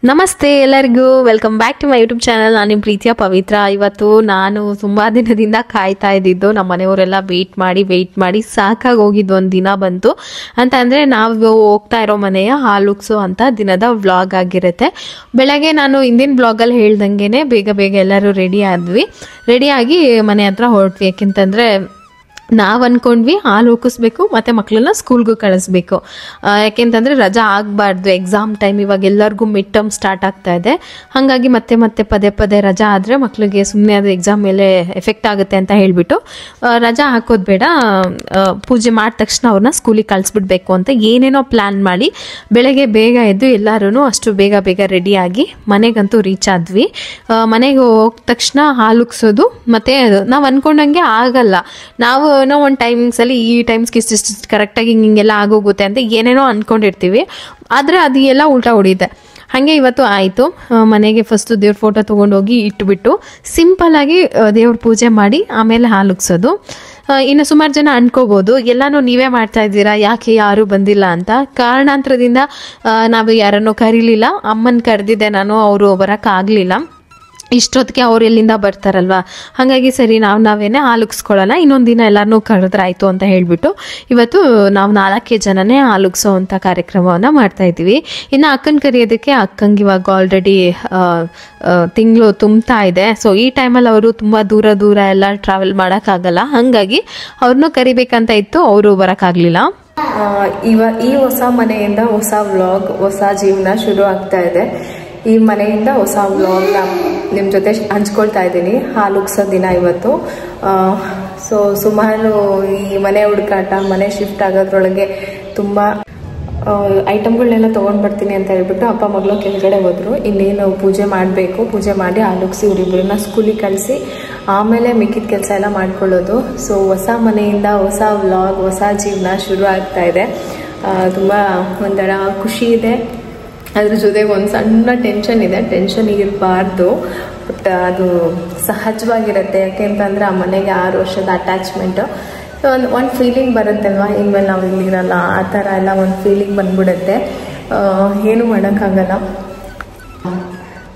ನಮಸ್ತೆ ಎಲ್ಲರಿಗೂ, welcome back to my YouTube channel. ನಾನು ನಿಮ್ಮ ಪ್ರೀತಿಯ ಪವಿತ್ರ. ಇವತ್ತು ನಾನು ಸುಮಾರು ದಿನದಿಂದ ಕಾಯ್ತಾ ಇದ್ದಿದ್ದು, ನಮ್ಮ ಮನೆಯವರೆಲ್ಲ ವೆಯ್ಟ್ ಮಾಡಿ ಸಾಕಾಗಿ ಹೋಗಿದ್ದು ಒಂದು ದಿನ ಬಂತು ಅಂತ ಅಂದರೆ ನಾವು ಹೋಗ್ತಾ ಇರೋ ಮನೆಯ ಹಾಲುಕ್ಸು ಅಂತ ದಿನದ ವ್ಲಾಗ್ ಆಗಿರುತ್ತೆ. ಬೆಳಗ್ಗೆ ನಾನು ಹಿಂದಿನ ಬ್ಲಾಗಲ್ಲಿ ಹೇಳ್ದಂಗೆ ಬೇಗ ಎಲ್ಲರೂ ರೆಡಿಯಾಗಿ ಮನೆ ಹತ್ರ ಹೊರಟ್ವಿ. ಯಾಕೆಂತಂದರೆ ನಾವು ಅಂದ್ಕೊಂಡ್ವಿ ಹಾಲು ಉಕ್ಕಿಸ್ಬೇಕು ಮತ್ತು ಮಕ್ಕಳನ್ನ ಸ್ಕೂಲ್ಗೂ ಕಳಿಸ್ಬೇಕು. ಯಾಕೆಂತಂದರೆ ರಜಾ ಆಗಬಾರ್ದು, ಎಕ್ಸಾಮ್ ಟೈಮ್. ಇವಾಗ ಎಲ್ಲರಿಗೂ ಮಿಡ್ ಟರ್ಮ್ ಸ್ಟಾರ್ಟ್ ಆಗ್ತಾ ಇದೆ. ಹಾಗಾಗಿ ಮತ್ತೆ ಪದೇ ರಜಾ ಆದರೆ ಮಕ್ಕಳಿಗೆ ಸುಮ್ಮನೆ ಅದು ಎಕ್ಸಾಮ್ ಮೇಲೆ ಎಫೆಕ್ಟ್ ಆಗುತ್ತೆ ಅಂತ ಹೇಳಿಬಿಟ್ಟು ರಜಾ ಹಾಕೋದು ಬೇಡ, ಪೂಜೆ ಮಾಡಿದ ತಕ್ಷಣ ಅವ್ರನ್ನ ಸ್ಕೂಲಿಗೆ ಕಳಿಸ್ಬಿಡ್ಬೇಕು ಅಂತ ಏನೇನೋ ಪ್ಲ್ಯಾನ್ ಮಾಡಿ ಬೆಳಗ್ಗೆ ಬೇಗ ಎದ್ದು ಎಲ್ಲರೂ ಅಷ್ಟು ಬೇಗ ರೆಡಿಯಾಗಿ ಮನೆಗಂತೂ ರೀಚ್ ಆದ್ವಿ. ಮನೆಗೆ ಹೋದ ತಕ್ಷಣ ಹಾಲು ಉಕ್ಸೋದು ಮತ್ತು ನಾವು ಅಂದ್ಕೊಂಡಂಗೆ ಆಗಲ್ಲ. ನಾವು ಒಂದು ಟೈಮಿಂಗ್ಸಲ್ಲಿ ಈ ಟೈಮ್ಸ್ಗೆ ಇಷ್ಟು ಕರೆಕ್ಟಾಗಿ ಹಿಂಗೆಲ್ಲ ಆಗೋಗುತ್ತೆ ಅಂತ ಏನೇನೋ ಅಂದ್ಕೊಂಡಿರ್ತೀವಿ, ಆದರೆ ಅದು ಎಲ್ಲ ಉಲ್ಟಾ ಹೊಡಿಯುತ್ತೆ. ಹಾಗೆ ಇವತ್ತು ಆಯಿತು. ಮನೆಗೆ ಫಸ್ಟು ದೇವ್ರ ಫೋಟೋ ತೊಗೊಂಡೋಗಿ ಇಟ್ಬಿಟ್ಟು ಸಿಂಪಲ್ಲಾಗಿ ದೇವ್ರ ಪೂಜೆ ಮಾಡಿ ಆಮೇಲೆ ಹಾಲು ಉಕ್ಸೋದು. ಇನ್ನು ಸುಮಾರು ಜನ ಅನ್ಕೋಬೋದು ಎಲ್ಲನೂ ನೀವೇ ಮಾಡ್ತಾ ಇದ್ದೀರಾ, ಯಾಕೆ ಯಾರೂ ಬಂದಿಲ್ಲ ಅಂತ. ಕಾರಣಾಂತರದಿಂದ ನಾವು ಯಾರನ್ನೂ ಕರೀಲಿಲ್ಲ. ಅಮ್ಮನ ಕರೆದಿದ್ದೆ ನಾನು, ಅವರು ಬರೋಕ್ಕಾಗಲಿಲ್ಲ. ಇಷ್ಟೊತ್ತಿಗೆ ಅವ್ರು ಎಲ್ಲಿಂದ ಬರ್ತಾರಲ್ವ, ಹಾಗಾಗಿ ಸರಿ ನಾವೇನೇ ಹಾಲು ಉಕ್ಸ್ಕೊಳ್ಳೋಣ, ಇನ್ನೊಂದು ದಿನ ಎಲ್ಲರನ್ನೂ ಕರೆದ್ರಾಯ್ತು ಅಂತ ಹೇಳಿಬಿಟ್ಟು ಇವತ್ತು ನಾವು 4 ಜನನೇ ಹಾಲು ಉಕ್ಸೋ ಅಂಥ ಕಾರ್ಯಕ್ರಮವನ್ನು ಮಾಡ್ತಾಯಿದ್ದೀವಿ. ಇನ್ನು ಅಕ್ಕನ ಕರೆಯೋದಕ್ಕೆ ಅಕ್ಕಂಗೆ ಇವಾಗ ಆಲ್ರೆಡಿ ತಿಂಗಳು ತುಂಬ್ತಾ ಇದೆ. ಸೊ ಈ ಟೈಮಲ್ಲಿ ಅವರು ತುಂಬ ದೂರ ಎಲ್ಲ ಟ್ರಾವೆಲ್ ಮಾಡೋಕ್ಕಾಗಲ್ಲ, ಹಾಗಾಗಿ ಅವ್ರನ್ನೂ ಕರಿಬೇಕಂತ ಇತ್ತು, ಅವರು ಬರೋಕ್ಕಾಗಲಿಲ್ಲ. ಈ ಹೊಸ ಮನೆಯಿಂದ ಹೊಸ ವ್ಲಾಗ್, ಹೊಸ ಜೀವನ ಶುರು ಆಗ್ತಾ ಇದೆ. ಈ ಮನೆಯಿಂದ ಹೊಸ ವ್ಲಾಗ್ನ ನಿಮ್ಮ ಜೊತೆ ಹಂಚ್ಕೊಳ್ತಾ ಇದ್ದೀನಿ. ಹಾಲು ಉಕ್ಸೋ ದಿನ ಇವತ್ತು. ಸೊ ಸುಮಾರು ಈ ಮನೆ ಹುಡುಕಾಟ, ಮನೆ ಶಿಫ್ಟ್ ಆಗೋದ್ರೊಳಗೆ ತುಂಬ ಐಟಮ್ಗಳನ್ನೆಲ್ಲ ತೊಗೊಂಡು ಬರ್ತೀನಿ ಅಂತ ಹೇಳ್ಬಿಟ್ಟು ಅಪ್ಪ ಮಗಳು ಕೆಳಗಡೆ ಹೋದರು. ಇನ್ನೇನು ಪೂಜೆ ಮಾಡಬೇಕು, ಪೂಜೆ ಮಾಡಿ ಹಾಲು ಉಕ್ಸಿ ಇವರಿಬ್ಬರನ್ನ ಸ್ಕೂಲಿಗೆ ಕಳಿಸಿ ಆಮೇಲೆ ಮಿಕ್ಕಿದ ಕೆಲಸ ಎಲ್ಲ ಮಾಡ್ಕೊಳ್ಳೋದು. ಸೊ ಹೊಸ ಮನೆಯಿಂದ ಹೊಸ ವ್ಲಾಗ್, ಹೊಸ ಜೀವನ ಶುರು ಆಗ್ತಾ ಇದೆ. ತುಂಬ ಒಂಥರ ಖುಷಿ ಇದೆ, ಅದ್ರ ಜೊತೆಗೆ ಒಂದು ಸಣ್ಣ ಟೆನ್ಷನ್ ಇದೆ. ಟೆನ್ಷನ್ ಇರಬಾರ್ದು, ಬಟ್ ಅದು ಸಹಜವಾಗಿರುತ್ತೆ. ಯಾಕೆಂತಂದರೆ ಆ ಮನೆಗೆ 6 ವರ್ಷದ ಅಟ್ಯಾಚ್ಮೆಂಟು. ಒಂದು ಫೀಲಿಂಗ್ ಬರುತ್ತಲ್ವ, ಇನ್ಮೇಲೆ ನಾವು ಇಲ್ಲಿರಲ್ಲ, ಆ ಥರ ಎಲ್ಲ ಒಂದು ಫೀಲಿಂಗ್ ಬಂದ್ಬಿಡುತ್ತೆ. ಏನೂ ಮಾಡೋಕ್ಕಾಗಲ್ಲ.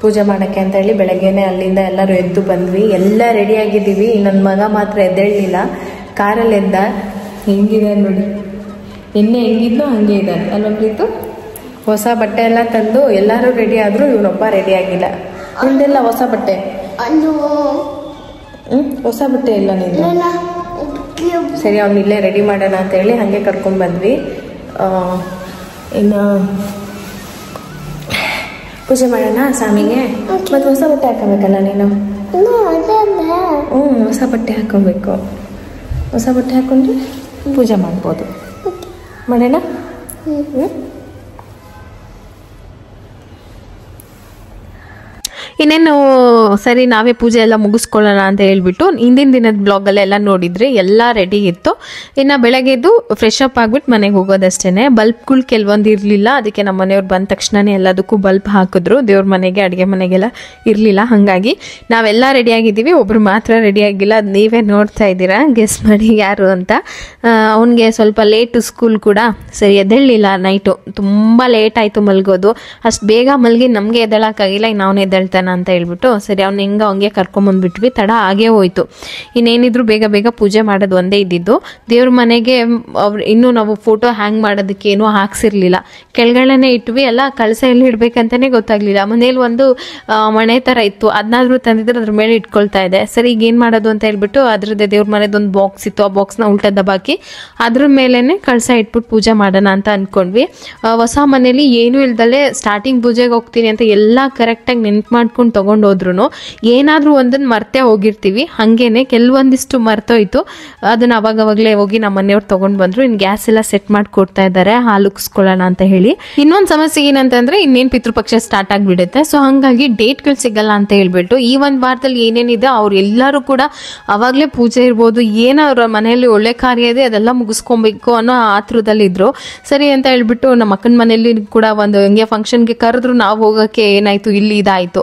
ಪೂಜೆ ಮಾಡೋಕ್ಕೆ ಅಂತ ಹೇಳಿ ಬೆಳಗ್ಗೆನೇ ಅಲ್ಲಿಂದ ಎಲ್ಲರೂ ಎದ್ದು ಬಂದ್ವಿ. ಎಲ್ಲ ರೆಡಿಯಾಗಿದ್ದೀವಿ. ನನ್ನ ಮಗ ಮಾತ್ರ ಎದ್ದೇಳಲಿಲ್ಲ, ಕಾರಲ್ಲಿ ಎದ್ದ. ಹೆಂಗಿದೆ ನೋಡಿ, ನಿನ್ನೆ ಹೆಂಗಿದ್ನೋ ಹಂಗೆ ಇದ್ದಾನೆ ಅಲ್ವ ಪ್ರೀತು. ಹೊಸ ಬಟ್ಟೆ ಎಲ್ಲ ತಂದು ಎಲ್ಲರೂ ರೆಡಿ ಆದರೂ ಇವನೊಬ್ಬ ರೆಡಿ ಆಗಿಲ್ಲ. ನಿಂದೆಲ್ಲ ಹೊಸ ಬಟ್ಟೆ? ಹೊಸ ಬಟ್ಟೆ ಇಲ್ಲ ನಿಂದು? ಸರಿ, ಅವ್ನು ಇಲ್ಲೇ ರೆಡಿ ಮಾಡೋಣ ಅಂತ ಹೇಳಿ ಹಾಗೆ ಕರ್ಕೊಂಡ್ಬಂದ್ವಿ. ಇನ್ನು ಪೂಜೆ ಮಾಡೋಣ ಸ್ವಾಮಿಗೆ. ಮತ್ತು ಹೊಸ ಬಟ್ಟೆ ಹಾಕೋಬೇಕಲ್ಲ ನೀನು? ಹೊಸ ಬಟ್ಟೆ ಹಾಕೊಬೇಕು. ಹೊಸ ಬಟ್ಟೆ ಹಾಕೊಂಡ್ರೆ ಪೂಜೆ ಮಾಡ್ಬೋದು. ಮಾಡೋಣ? ಇನ್ನೇನು ಸರಿ ನಾವೇ ಪೂಜೆ ಎಲ್ಲ ಮುಗಿಸ್ಕೊಳ್ಳೋಣ ಅಂತ ಹೇಳ್ಬಿಟ್ಟು ಹಿಂದಿನ ದಿನದ ಬ್ಲಾಗಲ್ಲೆಲ್ಲ ನೋಡಿದ್ರಿ, ಎಲ್ಲ ರೆಡಿ ಇತ್ತು. ಇನ್ನು ಬೆಳಗ್ಗೆದ್ದು ಫ್ರೆಶ್ ಅಪ್ ಆಗಿಬಿಟ್ಟು ಮನೆಗೆ ಹೋಗೋದಷ್ಟೇ. ಬಲ್ಬ್ಗಳು ಕೆಲವೊಂದು ಇರಲಿಲ್ಲ, ಅದಕ್ಕೆ ನಮ್ಮ ಮನೆಯವ್ರು ಬಂದ ತಕ್ಷಣವೇ ಎಲ್ಲದಕ್ಕೂ ಬಲ್ಬ್ ಹಾಕಿದ್ರು. ದೇವ್ರ ಮನೆಗೆ, ಅಡುಗೆ ಮನೆಗೆಲ್ಲ ಇರಲಿಲ್ಲ. ಹಾಗಾಗಿ ನಾವೆಲ್ಲ ರೆಡಿಯಾಗಿದ್ದೀವಿ, ಒಬ್ರು ಮಾತ್ರ ರೆಡಿಯಾಗಿಲ್ಲ. ಅದು ನೀವೇ ನೋಡ್ತಾ ಇದ್ದೀರಾ, ಗೆಸ್ ಮಾಡಿ ಯಾರು ಅಂತ. ಅವನಿಗೆ ಸ್ವಲ್ಪ ಲೇಟು ಸ್ಕೂಲ್ ಕೂಡ, ಸರಿ ಎದ್ದೇಳಲಿಲ್ಲ. ನೈಟು ತುಂಬ ಲೇಟ್ ಆಯಿತು ಮಲಗೋದು. ಅಷ್ಟು ಬೇಗ ಮಲಗಿ ನಮಗೆ ಎದ್ದೇಳೋಕ್ಕಾಗಿಲ್ಲ, ಇನ್ನು ಅವನು ಎದ್ದೇಳ್ತಾನೆ ಅಂತ ಹೇಳ್ಬಿಟ್ಟು ಸರಿ ಅವ್ನು ಹಂಗೆ ಕರ್ಕೊಂಬಂದ್ಬಿಟ್ವಿ. ತಡ ಆಗೇ ಹೋಯ್ತು. ಇನ್ನೇನಿದ್ರು ಬೇಗ ಪೂಜೆ ಮಾಡೋದು ಒಂದೇ ಇದ್ದಿದ್ದು. ದೇವ್ರ ಮನೆಗೆ ಇನ್ನೂ ನಾವು ಫೋಟೋ ಹ್ಯಾಂಗ್ ಮಾಡೋದಕ್ಕೆ ಏನೂ ಹಾಕ್ಸಿರ್ಲಿಲ್ಲ, ಕೆಳಗಡೆನೆ ಇಟ್ವಿ. ಎಲ್ಲ ಕಳಸ ಎಲ್ಲಿ ಇಡ್ಬೇಕಂತಾನೆ ಗೊತ್ತಾಗ್ಲಿಲ್ಲ. ಮನೇಲಿ ಒಂದು ಮಣೆ ಥರ ಇತ್ತು, ಅದನ್ನಾದ್ರೂ ತಂದಿದ್ರೆ ಅದ್ರ ಮೇಲೆ ಇಟ್ಕೊಳ್ತಾ ಇದೆ. ಸರಿ ಈಗ ಏನು ಮಾಡೋದು ಅಂತ ಹೇಳ್ಬಿಟ್ಟು ಅದ್ರದ್ದೇ ದೇವ್ರ ಮನೆದೊಂದು ಬಾಕ್ಸ್ ಇತ್ತು, ಆ ಬಾಕ್ಸ್ನ ಉಲ್ಟಾ ದಬ್ಬಾಕಿ ಅದ್ರ ಮೇಲೇನೆ ಕಳಸ ಇಟ್ಬಿಟ್ಟು ಪೂಜೆ ಮಾಡೋಣ ಅಂತ ಅಂದ್ಕೊಂಡ್ವಿ. ಹೊಸ ಮನೇಲಿ ಏನೂ ಇಲ್ದಲೆ ಸ್ಟಾರ್ಟಿಂಗ್ ಪೂಜೆಗೆ ಹೋಗ್ತೀನಿ ಅಂತ ಎಲ್ಲ ಕರೆಕ್ಟಾಗಿ ನೆನ್ಪು ಮಾಡ್ಕೊಂಡು ಮಾಡ್ಕೊಂಡು ತೊಗೊಂಡೋದ್ರು ಏನಾದರೂ ಒಂದನ್ನು ಮರ್ತೇ ಹೋಗಿರ್ತೀವಿ. ಹಾಗೇನೆ ಕೆಲವೊಂದಿಷ್ಟು ಮರ್ತೋಯ್ತು, ಅದನ್ನು ಅವಾಗವಾಗಲೇ ಹೋಗಿ ನಮ್ಮ ಮನೆಯವ್ರು ತೊಗೊಂಡು ಬಂದರು. ಇನ್ನು ಗ್ಯಾಸ್ ಎಲ್ಲ ಸೆಟ್ ಮಾಡಿ ಕೊಡ್ತಾ ಇದ್ದಾರೆ ಹಾಲು ಉಕ್ಸ್ಕೊಳ್ಳೋಣ ಅಂತ ಹೇಳಿ. ಇನ್ನೊಂದು ಸಮಸ್ಯೆ ಏನಂತಂದರೆ ಇನ್ನೇನು ಪಿತೃಪಕ್ಷ ಸ್ಟಾರ್ಟ್ ಆಗಿಬಿಡುತ್ತೆ. ಸೊ ಹಾಗಾಗಿ ಡೇಟ್ಗಳು ಸಿಗಲ್ಲ ಅಂತ ಹೇಳ್ಬಿಟ್ಟು ಈ ಒಂದು ವಾರದಲ್ಲಿ ಏನೇನಿದೆ ಅವ್ರು ಎಲ್ಲರೂ ಕೂಡ ಅವಾಗಲೇ ಪೂಜೆ ಇರ್ಬೋದು, ಏನೋ ಅವ್ರ ಮನೆಯಲ್ಲಿ ಒಳ್ಳೆ ಕಾರ್ಯ ಇದೆ ಅದೆಲ್ಲ ಮುಗಿಸ್ಕೊಬೇಕು ಅನ್ನೋ ಆತುರದಲ್ಲಿದ್ದರು. ಸರಿ ಅಂತ ಹೇಳ್ಬಿಟ್ಟು ನಮ್ಮ ಅಕ್ಕನ ಮನೆಯಲ್ಲಿ ಕೂಡ ಒಂದು ಹಂಗೆ ಫಂಕ್ಷನ್ಗೆ ಕರೆದ್ರು, ನಾವು ಹೋಗೋಕ್ಕೆ ಏನಾಯಿತು ಇಲ್ಲಿ ಇದಾಯಿತು.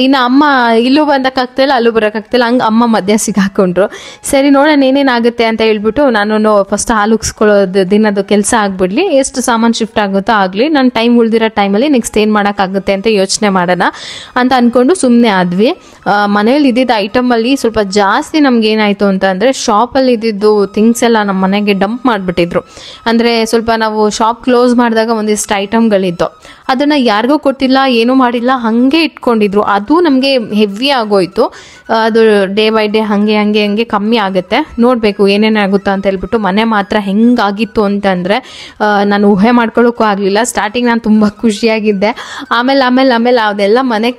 ಇನ್ನು ಅಮ್ಮ ಇಲ್ಲೂ ಬಂದಕ್ಕಾಗ್ತಿಲ್ಲ ಅಲ್ಲೂ ಬರೋಕ್ಕಾಗ್ತಿಲ್ಲ, ಹಂಗೆ ಅಮ್ಮ ಮಧ್ಯ ಸಿಗಾಕೊಂಡ್ರು. ಸರಿ ನೋಡೋಣ ಏನೇನಾಗುತ್ತೆ ಅಂತ ಹೇಳ್ಬಿಟ್ಟು ನಾನು ಫಸ್ಟ್ ಹಾಲು ಉಕ್ಸ್ಕೊಳ್ಳೋದು ದಿನದ ಕೆಲಸ ಆಗಿಬಿಡ್ಲಿ, ಎಷ್ಟು ಸಾಮಾನು ಶಿಫ್ಟ್ ಆಗುತ್ತೋ ಆಗಲಿ, ನನ್ನ ಟೈಮ್ ಉಳಿದಿರೋ ಟೈಮಲ್ಲಿ ನೆಕ್ಸ್ಟ್ ಏನು ಮಾಡೋಕ್ಕಾಗುತ್ತೆ ಅಂತ ಯೋಚನೆ ಮಾಡೋಣ ಅಂತ ಅಂದ್ಕೊಂಡು ಸುಮ್ಮನೆ ಆದ್ವಿ. ಮನೇಲಿ ಇದ್ದಿದ್ದ ಐಟಮಲ್ಲಿ ಸ್ವಲ್ಪ ಜಾಸ್ತಿ ನಮ್ಗೆ ಏನಾಯಿತು ಅಂತ ಅಂದರೆ ಶಾಪಲ್ಲಿ ಇದ್ದಿದ್ದು ಥಿಂಗ್ಸ್ ಎಲ್ಲ ನಮ್ಮ ಮನೆಗೆ ಡಂಪ್ ಮಾಡಿಬಿಟ್ಟಿದ್ರು. ಅಂದರೆ ಸ್ವಲ್ಪ ನಾವು ಶಾಪ್ ಕ್ಲೋಸ್ ಮಾಡಿದಾಗ ಒಂದಿಷ್ಟು ಐಟಮ್ಗಳಿತ್ತು, ಅದನ್ನು ಯಾರಿಗೂ ಕೊಟ್ಟಿಲ್ಲ, ಏನೂ ಮಾಡಿಲ್ಲ, ಹಾಗೆ ಇಟ್ಕೊಂಡಿದ್ರು. ಅದು ನಮಗೆ ಹೆವಿ ಆಗೋಯ್ತು. ಅದು ಡೇ ಬೈ ಡೇ ಹಾಗೆ ಕಮ್ಮಿ ಆಗುತ್ತೆ, ನೋಡಬೇಕು ಏನೇನಾಗುತ್ತೋ ಅಂತ ಹೇಳ್ಬಿಟ್ಟು. ಮನೆ ಮಾತ್ರ ಹೆಂಗಾಗಿತ್ತು ಅಂತಂದರೆ ನಾನು ಊಹೆ ಮಾಡ್ಕೊಳ್ಳೋಕ್ಕೂ ಆಗಲಿಲ್ಲ. ಸ್ಟಾರ್ಟಿಂಗ್ ನಾನು ತುಂಬ ಖುಷಿಯಾಗಿದ್ದೆ, ಆಮೇಲೆ ಅದೆಲ್ಲ ಮನೆಗೆ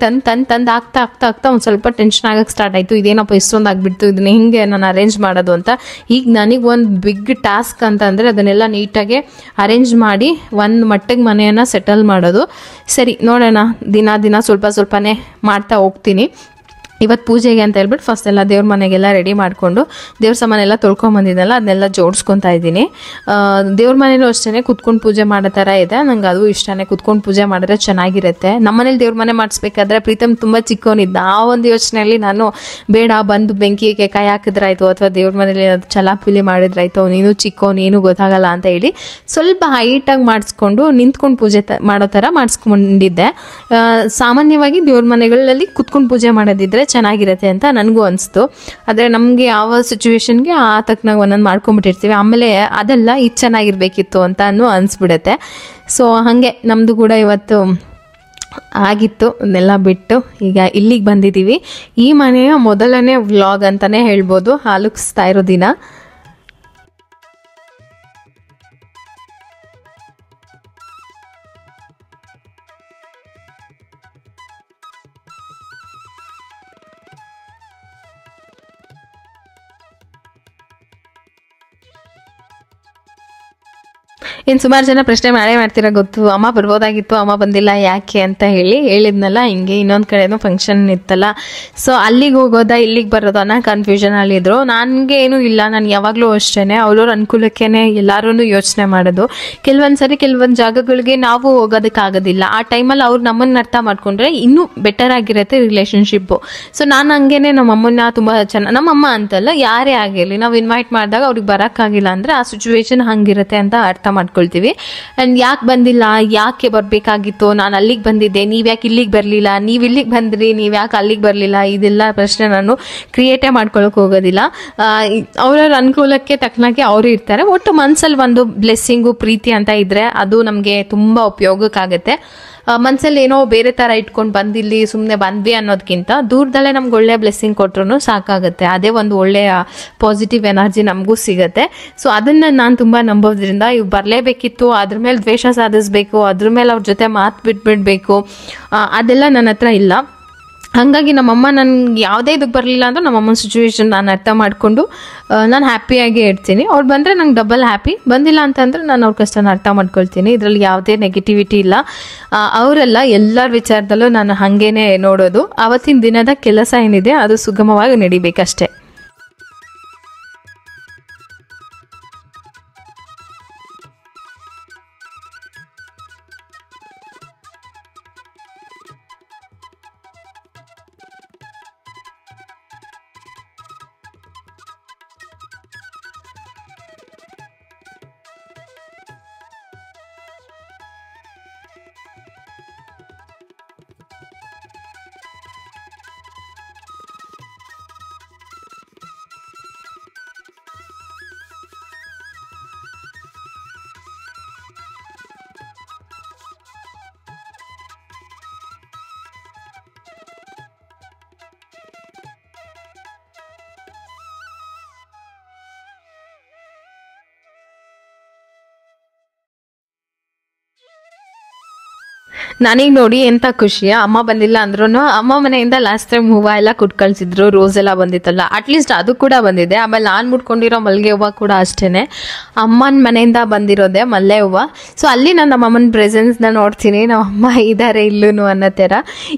ತಂದು ಆಗ್ತಾ ಒಂದು ಸ್ವಲ್ಪ ಟೆನ್ಷನ್ ಆಗೋಕ್ಕೆ ಸ್ಟಾರ್ಟ್ ಆಯಿತು. ಇದೇನಪ್ಪ ಇಷ್ಟೊಂದು ಆಗಿಬಿಡ್ತು, ಇದನ್ನ ಹೆಂಗೆ ನಾನು ಅರೇಂಜ್ ಮಾಡೋದು ಅಂತ. ಈಗ ನನಗೆ ಒಂದು ಬಿಗ್ ಟಾಸ್ಕ್ ಅಂತಂದರೆ ಅದನ್ನೆಲ್ಲ ನೀಟಾಗಿ ಅರೇಂಜ್ ಮಾಡಿ ಒಂದು ಮಟ್ಟಿಗೆ ಮನೆಯನ್ನು ಸೆಟಲ್ ಮಾಡೋದು. ಸರಿ ನೋಡೋಣ, ದಿನ ಸ್ವಲ್ಪನೇ ಮಾಡ್ತಾ ಹೋಗ್ತೀನಿ. ಇವತ್ತು ಪೂಜೆಗೆ ಅಂತ ಹೇಳ್ಬಿಟ್ಟು ಫಸ್ಟ್ ಎಲ್ಲ ದೇವ್ರ ಮನೆಗೆಲ್ಲ ರೆಡಿ ಮಾಡಿಕೊಂಡು ದೇವ್ರ ಸಾಮಾನೆಲ್ಲ ತೊಳ್ಕೊಂಬಂದಿದ್ದೆಲ್ಲ ಅದನ್ನೆಲ್ಲ ಜೋಡಿಸ್ಕೊತಾ ಇದ್ದೀನಿ. ದೇವ್ರ ಮನೇಲೂ ಅಷ್ಟೇ ಕುತ್ಕೊಂಡು ಪೂಜೆ ಮಾಡೋ ಥರ ಇದೆ, ನಂಗೆ ಅದು ಇಷ್ಟನೇ. ಕುತ್ಕೊಂಡು ಪೂಜೆ ಮಾಡಿದ್ರೆ ಚೆನ್ನಾಗಿರುತ್ತೆ. ನಮ್ಮನೇಲಿ ದೇವ್ರ ಮನೆ ಮಾಡಿಸ್ಬೇಕಾದ್ರೆ ಪ್ರೀತಮ್ ತುಂಬ ಚಿಕ್ಕವನಿದ್ದ, ಆ ಒಂದು ಯೋಚನೆಯಲ್ಲಿ ನಾನು ಬೇಡ ಬಂದು ಬೆಂಕಿಗೆ ಕೈ ಹಾಕಿದ್ರಾಯ್ತು ಅಥವಾ ದೇವ್ರ ಮನೇಲಿ ಚಲಾಪಿಲಿ ಮಾಡಿದ್ರಾಯ್ತು, ನೀನು ಚಿಕ್ಕವನು ಏನು ಗೊತ್ತಾಗಲ್ಲ ಅಂತ ಹೇಳಿ ಸ್ವಲ್ಪ ಹೈಟಾಗಿ ಮಾಡಿಸ್ಕೊಂಡು ನಿಂತ್ಕೊಂಡು ಪೂಜೆ ಮಾಡೋ ಥರ ಮಾಡಿಸ್ಕೊಂಡಿದ್ದೆ. ಸಾಮಾನ್ಯವಾಗಿ ದೇವ್ರ ಮನೆಗಳಲ್ಲಿ ಕುತ್ಕೊಂಡು ಪೂಜೆ ಮಾಡೋದಿದ್ರೆ ಚೆನ್ನಾಗಿರುತ್ತೆ ಅಂತ ನನಗೂ ಅನಿಸ್ತು. ಆದರೆ ನಮಗೆ ಯಾವ ಸಿಚುವೇಶನ್ಗೆ ಆ ತಕ್ಕನಾಗ ಒಂದೊಂದು ಮಾಡ್ಕೊಂಡ್ಬಿಟ್ಟಿರ್ತೀವಿ, ಆಮೇಲೆ ಅದೆಲ್ಲ ಇದು ಚೆನ್ನಾಗಿರ್ಬೇಕಿತ್ತು ಅಂತ ಅನಿಸ್ಬಿಡುತ್ತೆ. ಸೊ ಹಾಗೆ ನಮ್ಮದು ಕೂಡ ಇವತ್ತು ಆಗಿತ್ತು. ಅದನ್ನೆಲ್ಲ ಬಿಟ್ಟು ಈಗ ಇಲ್ಲಿಗೆ ಬಂದಿದ್ದೀವಿ. ಈ ಮನೆಯ ಮೊದಲನೇ ವ್ಲಾಗ್ ಅಂತಲೇ ಹೇಳ್ಬೋದು, ಹಾಲುಕ್ಸ್ತಾ ಇರೋ ದಿನ. ಇನ್ನು ಸುಮಾರು ಜನ ಪ್ರಶ್ನೆ ಮಾಡ್ತೀರಾ ಗೊತ್ತು, ಅಮ್ಮ ಬರ್ಬೋದಾಗಿತ್ತು, ಅಮ್ಮ ಬಂದಿಲ್ಲ ಯಾಕೆ ಅಂತ ಹೇಳಿದ್ನಲ್ಲ. ಹಿಂಗೆ ಇನ್ನೊಂದು ಕಡೆನೂ ಫಂಕ್ಷನ್ ಇತ್ತಲ್ಲ, ಸೊ ಅಲ್ಲಿಗೆ ಹೋಗೋದಾ ಇಲ್ಲಿಗೆ ಬರೋದಾ ಅನ್ನೋ ಕನ್ಫ್ಯೂಷನಲ್ಲಿದ್ದರು. ನನಗೆ ಏನೂ ಇಲ್ಲ, ನಾನು ಯಾವಾಗಲೂ ಅಷ್ಟೇ ಅವ್ರವ್ರ ಅನುಕೂಲಕ್ಕೇ ಎಲ್ಲರೂ ಯೋಚನೆ ಮಾಡೋದು. ಕೆಲವೊಂದು ಜಾಗಗಳಿಗೆ ನಾವು ಹೋಗೋದಕ್ಕಾಗೋದಿಲ್ಲ, ಆ ಟೈಮಲ್ಲಿ ಅವ್ರು ನಮ್ಮನ್ನು ಅರ್ಥ ಮಾಡ್ಕೊಂಡ್ರೆ ಇನ್ನೂ ಬೆಟರ್ ಆಗಿರುತ್ತೆ ರಿಲೇಷನ್ಶಿಪ್ಪು. ಸೊ ನಾನು ಹಂಗೇನೆ ನಮ್ಮಮ್ಮನ ತುಂಬ ನಮ್ಮಮ್ಮ ಅಂತಲ್ಲ ಯಾರೇ ಆಗಿರಲಿ, ನಾವು ಇನ್ವೈಟ್ ಮಾಡಿದಾಗ ಅವ್ರಿಗೆ ಬರೋಕ್ಕಾಗಿಲ್ಲ ಅಂದರೆ ಆ ಸಿಚುವೇಶನ್ ಹಂಗಿರುತ್ತೆ ಅಂತ ಅರ್ಥ ಮಾಡ್ಕೊಳ್ತೀವಿ. ಆ್ಯಂಡ್ ಯಾಕೆ ಬಂದಿಲ್ಲ, ಯಾಕೆ ಬರಬೇಕಾಗಿತ್ತು, ನಾನು ಅಲ್ಲಿಗೆ ಬಂದಿದ್ದೆ, ನೀವು ಯಾಕೆ ಇಲ್ಲಿಗೆ ಬರಲಿಲ್ಲ, ನೀವು ಇಲ್ಲಿಗೆ ಬಂದ್ರಿ, ನೀವು ಯಾಕೆ ಅಲ್ಲಿಗೆ ಬರಲಿಲ್ಲ, ಇದೆಲ್ಲ ಪ್ರಶ್ನೆ ನಾನು ಕ್ರಿಯೇಟೇ ಮಾಡ್ಕೊಳಕ್ಕೆ ಹೋಗೋದಿಲ್ಲ. ಅವ್ರವ್ರ ಅನುಕೂಲಕ್ಕೆ ತಕ್ಕನಾಗೆ ಅವರು ಇರ್ತಾರೆ. ಒಟ್ಟು ಮನಸ್ಸಲ್ಲಿ ಒಂದು ಬ್ಲೆಸ್ಸಿಂಗು ಪ್ರೀತಿ ಅಂತ ಇದ್ದರೆ ಅದು ನಮಗೆ ತುಂಬ ಉಪಯೋಗಕ್ಕಾಗುತ್ತೆ. ಮನಸ್ಸಲ್ಲಿ ಏನೋ ಬೇರೆ ಥರ ಇಟ್ಕೊಂಡು ಬಂದಿಲ್ಲಿ ಸುಮ್ಮನೆ ಬಂದ್ವಿ ಅನ್ನೋದಕ್ಕಿಂತ ದೂರದಲ್ಲೇ ನಮ್ಗೆ ಒಳ್ಳೆಯ ಬ್ಲೆಸ್ಸಿಂಗ್ ಕೊಟ್ಟರು ಸಾಕಾಗುತ್ತೆ. ಅದೇ ಒಂದು ಒಳ್ಳೆಯ ಪಾಸಿಟಿವ್ ಎನರ್ಜಿ ನಮಗೂ ಸಿಗುತ್ತೆ. ಸೊ ಅದನ್ನು ನಾನು ತುಂಬ ನಂಬೋದ್ರಿಂದ ಇವು ಬರಲೇಬೇಕಿತ್ತು, ಅದ್ರ ಮೇಲೆ ದ್ವೇಷ ಸಾಧಿಸಬೇಕು, ಅದ್ರ ಮೇಲೆ ಅವ್ರ ಜೊತೆ ಮಾತು ಬಿಟ್ಬಿಡ್ಬೇಕು, ಅದೆಲ್ಲ ನನ್ನ ಹತ್ರ ಇಲ್ಲ. ಹಾಗಾಗಿ ನಮ್ಮಮ್ಮ ನನಗೆ ಯಾವುದೇ ಇದಕ್ಕೆ ಬರಲಿಲ್ಲ ಅಂದರೂ ನಮ್ಮಮ್ಮನ ಸಿಚುವೇಶನ್ ನಾನು ಅರ್ಥ ಮಾಡಿಕೊಂಡು ನಾನು ಹ್ಯಾಪಿಯಾಗಿ ಇರ್ತೀನಿ. ಅವ್ರು ಬಂದರೆ ನಂಗೆ ಡಬಲ್ ಹ್ಯಾಪಿ, ಬಂದಿಲ್ಲ ಅಂತಂದರೆ ನಾನು ಅವ್ರ ಕಷ್ಟನ ಅರ್ಥ ಮಾಡ್ಕೊಳ್ತೀನಿ. ಇದರಲ್ಲಿ ಯಾವುದೇ ನೆಗೆಟಿವಿಟಿ ಇಲ್ಲ. ಅವರೆಲ್ಲ ಎಲ್ಲರ ವಿಚಾರದಲ್ಲೂ ನಾನು ಹಾಗೇನೆ ನೋಡೋದು. ಆವತ್ತಿನ ದಿನದ ಕೆಲಸ ಏನಿದೆ ಅದು ಸುಗಮವಾಗಿ ನಡಿಬೇಕಷ್ಟೆ. ನನಗೆ ನೋಡಿ ಎಂತ ಖುಷಿ, ಅಮ್ಮ ಬಂದಿಲ್ಲ ಅಂದ್ರೂ ಅಮ್ಮ ಮನೆಯಿಂದ ಲಾಸ್ಟ್ ಟೈಮ್ ಹೂವು ಎಲ್ಲ ಕೊಟ್ಟು ಕಳ್ಸಿದ್ರು, ರೋಸ್ ಎಲ್ಲ ಬಂದಿತ್ತಲ್ಲ, ಅಟ್ಲೀಸ್ಟ್ ಅದು ಕೂಡ ಬಂದಿದೆ. ಆಮೇಲೆ ನಾನು ಮುಟ್ಕೊಂಡಿರೋ ಮಲ್ಲಿಗೆ ಹೂವು ಕೂಡ ಅಷ್ಟೇನೆ ಅಮ್ಮನ ಮನೆಯಿಂದ ಬಂದಿರೋದೆ ಮಲ್ಲೆ ಹೂವು. ಸೊ ಅಲ್ಲಿ ನಾನು ನಮ್ಮ ಅಮ್ಮನ ಪ್ರೆಸೆನ್ಸ್ನ ನೋಡ್ತೀನಿ, ನಮ್ಮ ಅಮ್ಮ ಇದ್ದಾರೆ ಇಲ್ಲೂ ಅನ್ನೋ ಥರ.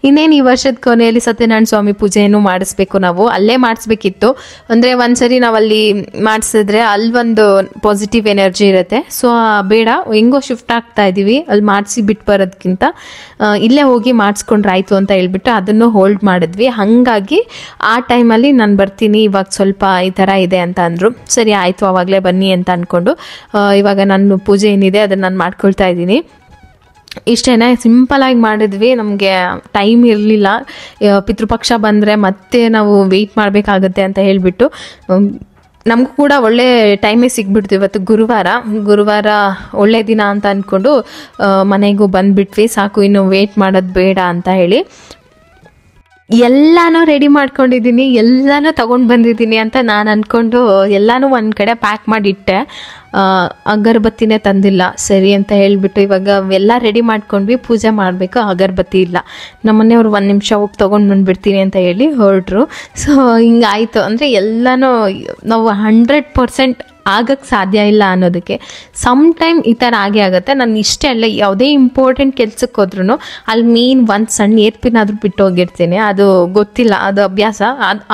ಇನ್ನೇನು ಈ ವರ್ಷದ ಕೊನೆಯಲ್ಲಿ ಸತ್ಯನಾರಾಯಣ ಸ್ವಾಮಿ ಪೂಜೆಯನ್ನು ಮಾಡಿಸ್ಬೇಕು, ನಾವು ಅಲ್ಲೇ ಮಾಡಿಸ್ಬೇಕಿತ್ತು. ಅಂದರೆ ಒಂದ್ಸರಿ ನಾವು ಅಲ್ಲಿ ಮಾಡಿಸಿದ್ರೆ ಅಲ್ಲೊಂದು ಪಾಸಿಟಿವ್ ಎನರ್ಜಿ ಇರುತ್ತೆ. ಸೊ ಬೇಡ, ಹೆಂಗೋ ಶಿಫ್ಟ್ ಆಗ್ತಾ ಇದ್ದೀವಿ, ಅಲ್ಲಿ ಮಾಡಿಸಿ ಬಿಟ್ಟು ಬರೋದಕ್ಕಿಂತ ಇಲ್ಲೇ ಹೋಗಿ ಮಾಡಿಸ್ಕೊಂಡ್ರೆ ಆಯಿತು ಅಂತ ಹೇಳ್ಬಿಟ್ಟು ಅದನ್ನು ಹೋಲ್ಡ್ ಮಾಡಿದ್ವಿ. ಹಾಗಾಗಿ ಆ ಟೈಮಲ್ಲಿ ನಾನು ಬರ್ತೀನಿ, ಇವಾಗ ಸ್ವಲ್ಪ ಈ ಥರ ಇದೆ ಅಂತ ಅಂದರು. ಸರಿ ಆಯಿತು, ಆವಾಗಲೇ ಬನ್ನಿ ಅಂತ ಅಂದ್ಕೊಂಡು ಇವಾಗ ನಾನು ಪೂಜೆ ಏನಿದೆ ಅದನ್ನು ನಾನು ಮಾಡ್ಕೊಳ್ತಾ ಇದ್ದೀನಿ. ಇಷ್ಟೇ ಸಿಂಪಲಾಗಿ ಮಾಡಿದ್ವಿ, ನಮಗೆ ಟೈಮ್ ಇರಲಿಲ್ಲ. ಪಿತೃಪಕ್ಷ ಬಂದರೆ ಮತ್ತೆ ನಾವು ವೆಯ್ಟ್ ಮಾಡಬೇಕಾಗತ್ತೆ ಅಂತ ಹೇಳಿಬಿಟ್ಟು ನಮಗೂ ಕೂಡ ಒಳ್ಳೆ ಟೈಮೇ ಸಿಗ್ಬಿಡ್ತು. ಇವತ್ತು ಗುರುವಾರ ಒಳ್ಳೆ ದಿನ ಅಂತ ಅಂದ್ಕೊಂಡು ಮನೆಗೂ ಬಂದುಬಿಟ್ವಿ. ಸಾಕು, ಇನ್ನು ವೇಟ್ ಮಾಡೋದು ಬೇಡ ಅಂತ ಹೇಳಿ ಎಲ್ಲನೂ ರೆಡಿ ಮಾಡ್ಕೊಂಡಿದ್ದೀನಿ, ಎಲ್ಲನೂ ತೊಗೊಂಡು ಬಂದಿದ್ದೀನಿ ಅಂತ ನಾನು ಅಂದ್ಕೊಂಡು ಎಲ್ಲನೂ ಒಂದು ಕಡೆ ಪ್ಯಾಕ್ ಮಾಡಿಟ್ಟೆ. ಅಗರಬತ್ತಿನೇ ತಂದಿಲ್ಲ, ಸರಿ ಅಂತ ಹೇಳಿಬಿಟ್ಟು ಇವಾಗ ಎಲ್ಲ ರೆಡಿ ಮಾಡ್ಕೊಂಡ್ವಿ. ಪೂಜೆ ಮಾಡಬೇಕು, ಅಗರಬತ್ತಿ ಇಲ್ಲ. ನಮ್ಮ ಮನೆಯವ್ರು 1 ನಿಮಿಷ ಹೋಗಿ ತೊಗೊಂಡು ಬಂದುಬಿಡ್ತೀನಿ ಅಂತ ಹೇಳಿ ಹೊರಟ್ರು. ಸೊ ಹಿಂಗಾಯಿತು. ಅಂದರೆ ಎಲ್ಲನೂ ನಾವು 100% ಆಗಕ್ಕೆ ಸಾಧ್ಯ ಇಲ್ಲ ಅನ್ನೋದಕ್ಕೆ ಸಮ್ ಟೈಮ್ ಈ ಥರ ಆಗೇ ಆಗುತ್ತೆ. ನಾನು ಇಷ್ಟೇ ಅಲ್ಲ, ಯಾವುದೇ ಇಂಪಾರ್ಟೆಂಟ್ ಕೆಲ್ಸಕ್ಕೆ ಹೋದ್ರೂ ಅಲ್ಲಿ ಮೇನ್ ಒಂದು ಸಣ್ಣ ಏರ್ಪಿನಾದರೂ ಬಿಟ್ಟು ಹೋಗಿರ್ತೀನಿ. ಅದು ಗೊತ್ತಿಲ್ಲ, ಅದು ಅಭ್ಯಾಸ.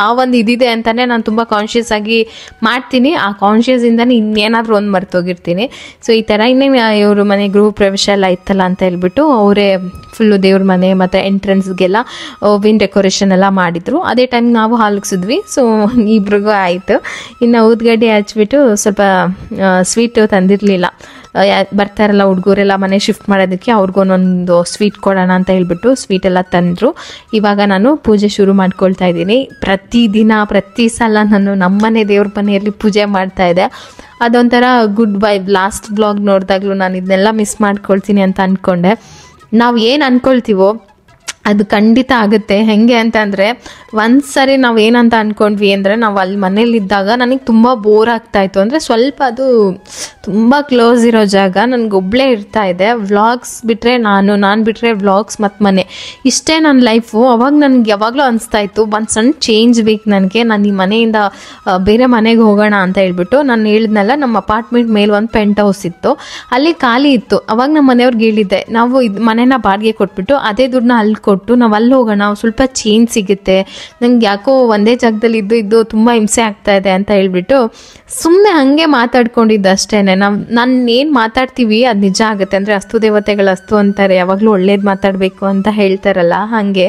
ಆ ಒಂದು ಇದಿದೆ ಅಂತಲೇ ನಾನು ತುಂಬ ಕಾನ್ಷಿಯಸ್ ಆಗಿ ಮಾಡ್ತೀನಿ. ಆ ಕಾನ್ಷಿಯಸ್ಸಿಂದನೇ ಇನ್ನೇನಾದರೂ ಒಂದು ಮರ್ತೋಗಿರ್ತೀನಿ. ಸೊ ಈ ಥರ ಇನ್ನೇನು ಇವರು ಮನೆ ಗೃಹ ಪ್ರವೇಶ ಎಲ್ಲ ಇತ್ತಲ್ಲ ಅಂತ ಹೇಳ್ಬಿಟ್ಟು ಅವರೇ ಫುಲ್ಲು ದೇವ್ರ ಮನೆ ಮತ್ತು ಎಂಟ್ರೆನ್ಸ್ಗೆಲ್ಲ ಹೂವಿನ ಡೆಕೋರೇಷನ್ ಎಲ್ಲ ಮಾಡಿದರು. ಅದೇ ಟೈಮ್ ನಾವು ಹಾಲಿಗ್ಸಿದ್ವಿ. ಸೊ ಇಬ್ರಿಗೂ ಆಯಿತು. ಇನ್ನು ಊದ್ಗಡ್ಡೆ ಹಚ್ಬಿಟ್ಟು ಸ್ವಲ್ಪ ಸ್ವೀಟು ತಂದಿರಲಿಲ್ಲ, ಬರ್ತಾರಲ್ಲ ಹುಡುಗರೆಲ್ಲ ಮನೆ ಶಿಫ್ಟ್ ಮಾಡೋದಕ್ಕೆ, ಅವ್ರಿಗೊಂದೊಂದು ಸ್ವೀಟ್ ಕೊಡೋಣ ಅಂತ ಹೇಳ್ಬಿಟ್ಟು ಸ್ವೀಟೆಲ್ಲ ತಂದರು. ಇವಾಗ ನಾನು ಪೂಜೆ ಶುರು ಮಾಡ್ಕೊಳ್ತಾ ಇದ್ದೀನಿ. ಪ್ರತಿ ಸಲ ನಾನು ನಮ್ಮನೆ ದೇವ್ರ ಮನೆಯಲ್ಲಿ ಪೂಜೆ ಮಾಡ್ತಾಯಿದ್ದೆ. ಅದೊಂಥರ ಗುಡ್ ವೈಬ್. ಲಾಸ್ಟ್ ಬ್ಲಾಗ್ ನೋಡಿದಾಗಲೂ ನಾನು ಇದನ್ನೆಲ್ಲ ಮಿಸ್ ಮಾಡ್ಕೊಳ್ತೀನಿ ಅಂತ ಅಂದ್ಕೊಂಡೆ. ನಾವು ಏನು ಅಂದ್ಕೊಳ್ತೀವೋ ಅದು ಖಂಡಿತ ಆಗುತ್ತೆ. ಹೆಂಗೆ ಅಂತಂದರೆ ಒಂದು ಸರಿ ನಾವು ಏನಂತ ಅಂದ್ಕೊಂಡ್ವಿ ಅಂದರೆ, ನಾವು ಅಲ್ಲಿ ಮನೇಲಿದ್ದಾಗ ನನಗೆ ತುಂಬ ಬೋರ್ ಆಗ್ತಾಯಿತ್ತು. ಅಂದರೆ ಸ್ವಲ್ಪ ಅದು ತುಂಬ ಕ್ಲೋಸ್ ಇರೋ ಜಾಗ, ನನಗೊಬ್ಬಳೇ ಇರ್ತಾಯಿದ್ದೆ. ವ್ಲಾಗ್ಸ್ ಬಿಟ್ಟರೆ ನಾನು ಬಿಟ್ಟರೆ ವ್ಲಾಗ್ಸ್ ಮತ್ತು ಮನೆ, ಇಷ್ಟೇ ನನ್ನ ಲೈಫು. ಅವಾಗ ನನಗೆ ಯಾವಾಗಲೂ ಅನಿಸ್ತಾಯಿತ್ತು ಒಂದು ಸಣ್ಣ ಚೇಂಜ್ ಬೇಕು ನನಗೆ. ನಾನು ಈ ಮನೆಯಿಂದ ಬೇರೆ ಮನೆಗೆ ಹೋಗೋಣ ಅಂತ ಹೇಳ್ಬಿಟ್ಟು. ನಾನು ಹೇಳಿದ್ನಲ್ಲ, ನಮ್ಮ ಅಪಾರ್ಟ್ಮೆಂಟ್ ಮೇಲೆ ಒಂದು ಪೆಂಟ್ ಹೌಸ್ ಇತ್ತು, ಅಲ್ಲಿ ಖಾಲಿ ಇತ್ತು. ಅವಾಗ ನಮ್ಮ ಮನೆಯವ್ರಿಗೆ ಹೇಳಿದ್ದೆ, ನಾವು ಇದು ಮನೇನ ಬಾಡಿಗೆ ಕೊಟ್ಬಿಟ್ಟು ಅದೇ ದುಡ್ಡನ್ನ ಅಲ್ಲಿ ಕೊಟ್ಟು ನಾವು ಅಲ್ಲಿ ಹೋಗೋಣ, ಸ್ವಲ್ಪ ಚೇಂಜ್ ಸಿಗುತ್ತೆ. ನಂಗೆ ಯಾಕೋ ಒಂದೇ ಜಾಗದಲ್ಲಿ ಇದ್ದು ತುಂಬ ಹಿಂಸೆ ಆಗ್ತಾ ಇದೆ ಅಂತ ಹೇಳ್ಬಿಟ್ಟು ಸುಮ್ಮನೆ ಹಾಗೆ ಮಾತಾಡ್ಕೊಂಡಿದ್ದು ಅಷ್ಟೇ. ನಾನು ಏನು ಮಾತಾಡ್ತೀವಿ ಅದು ನಿಜ ಆಗುತ್ತೆ. ಅಂದರೆ ಅಸ್ತು ದೇವತೆಗಳು ಅಸ್ತು ಅಂತಾರೆ, ಯಾವಾಗಲೂ ಒಳ್ಳೇದು ಮಾತಾಡಬೇಕು ಅಂತ ಹೇಳ್ತಾರಲ್ಲ, ಹಾಗೆ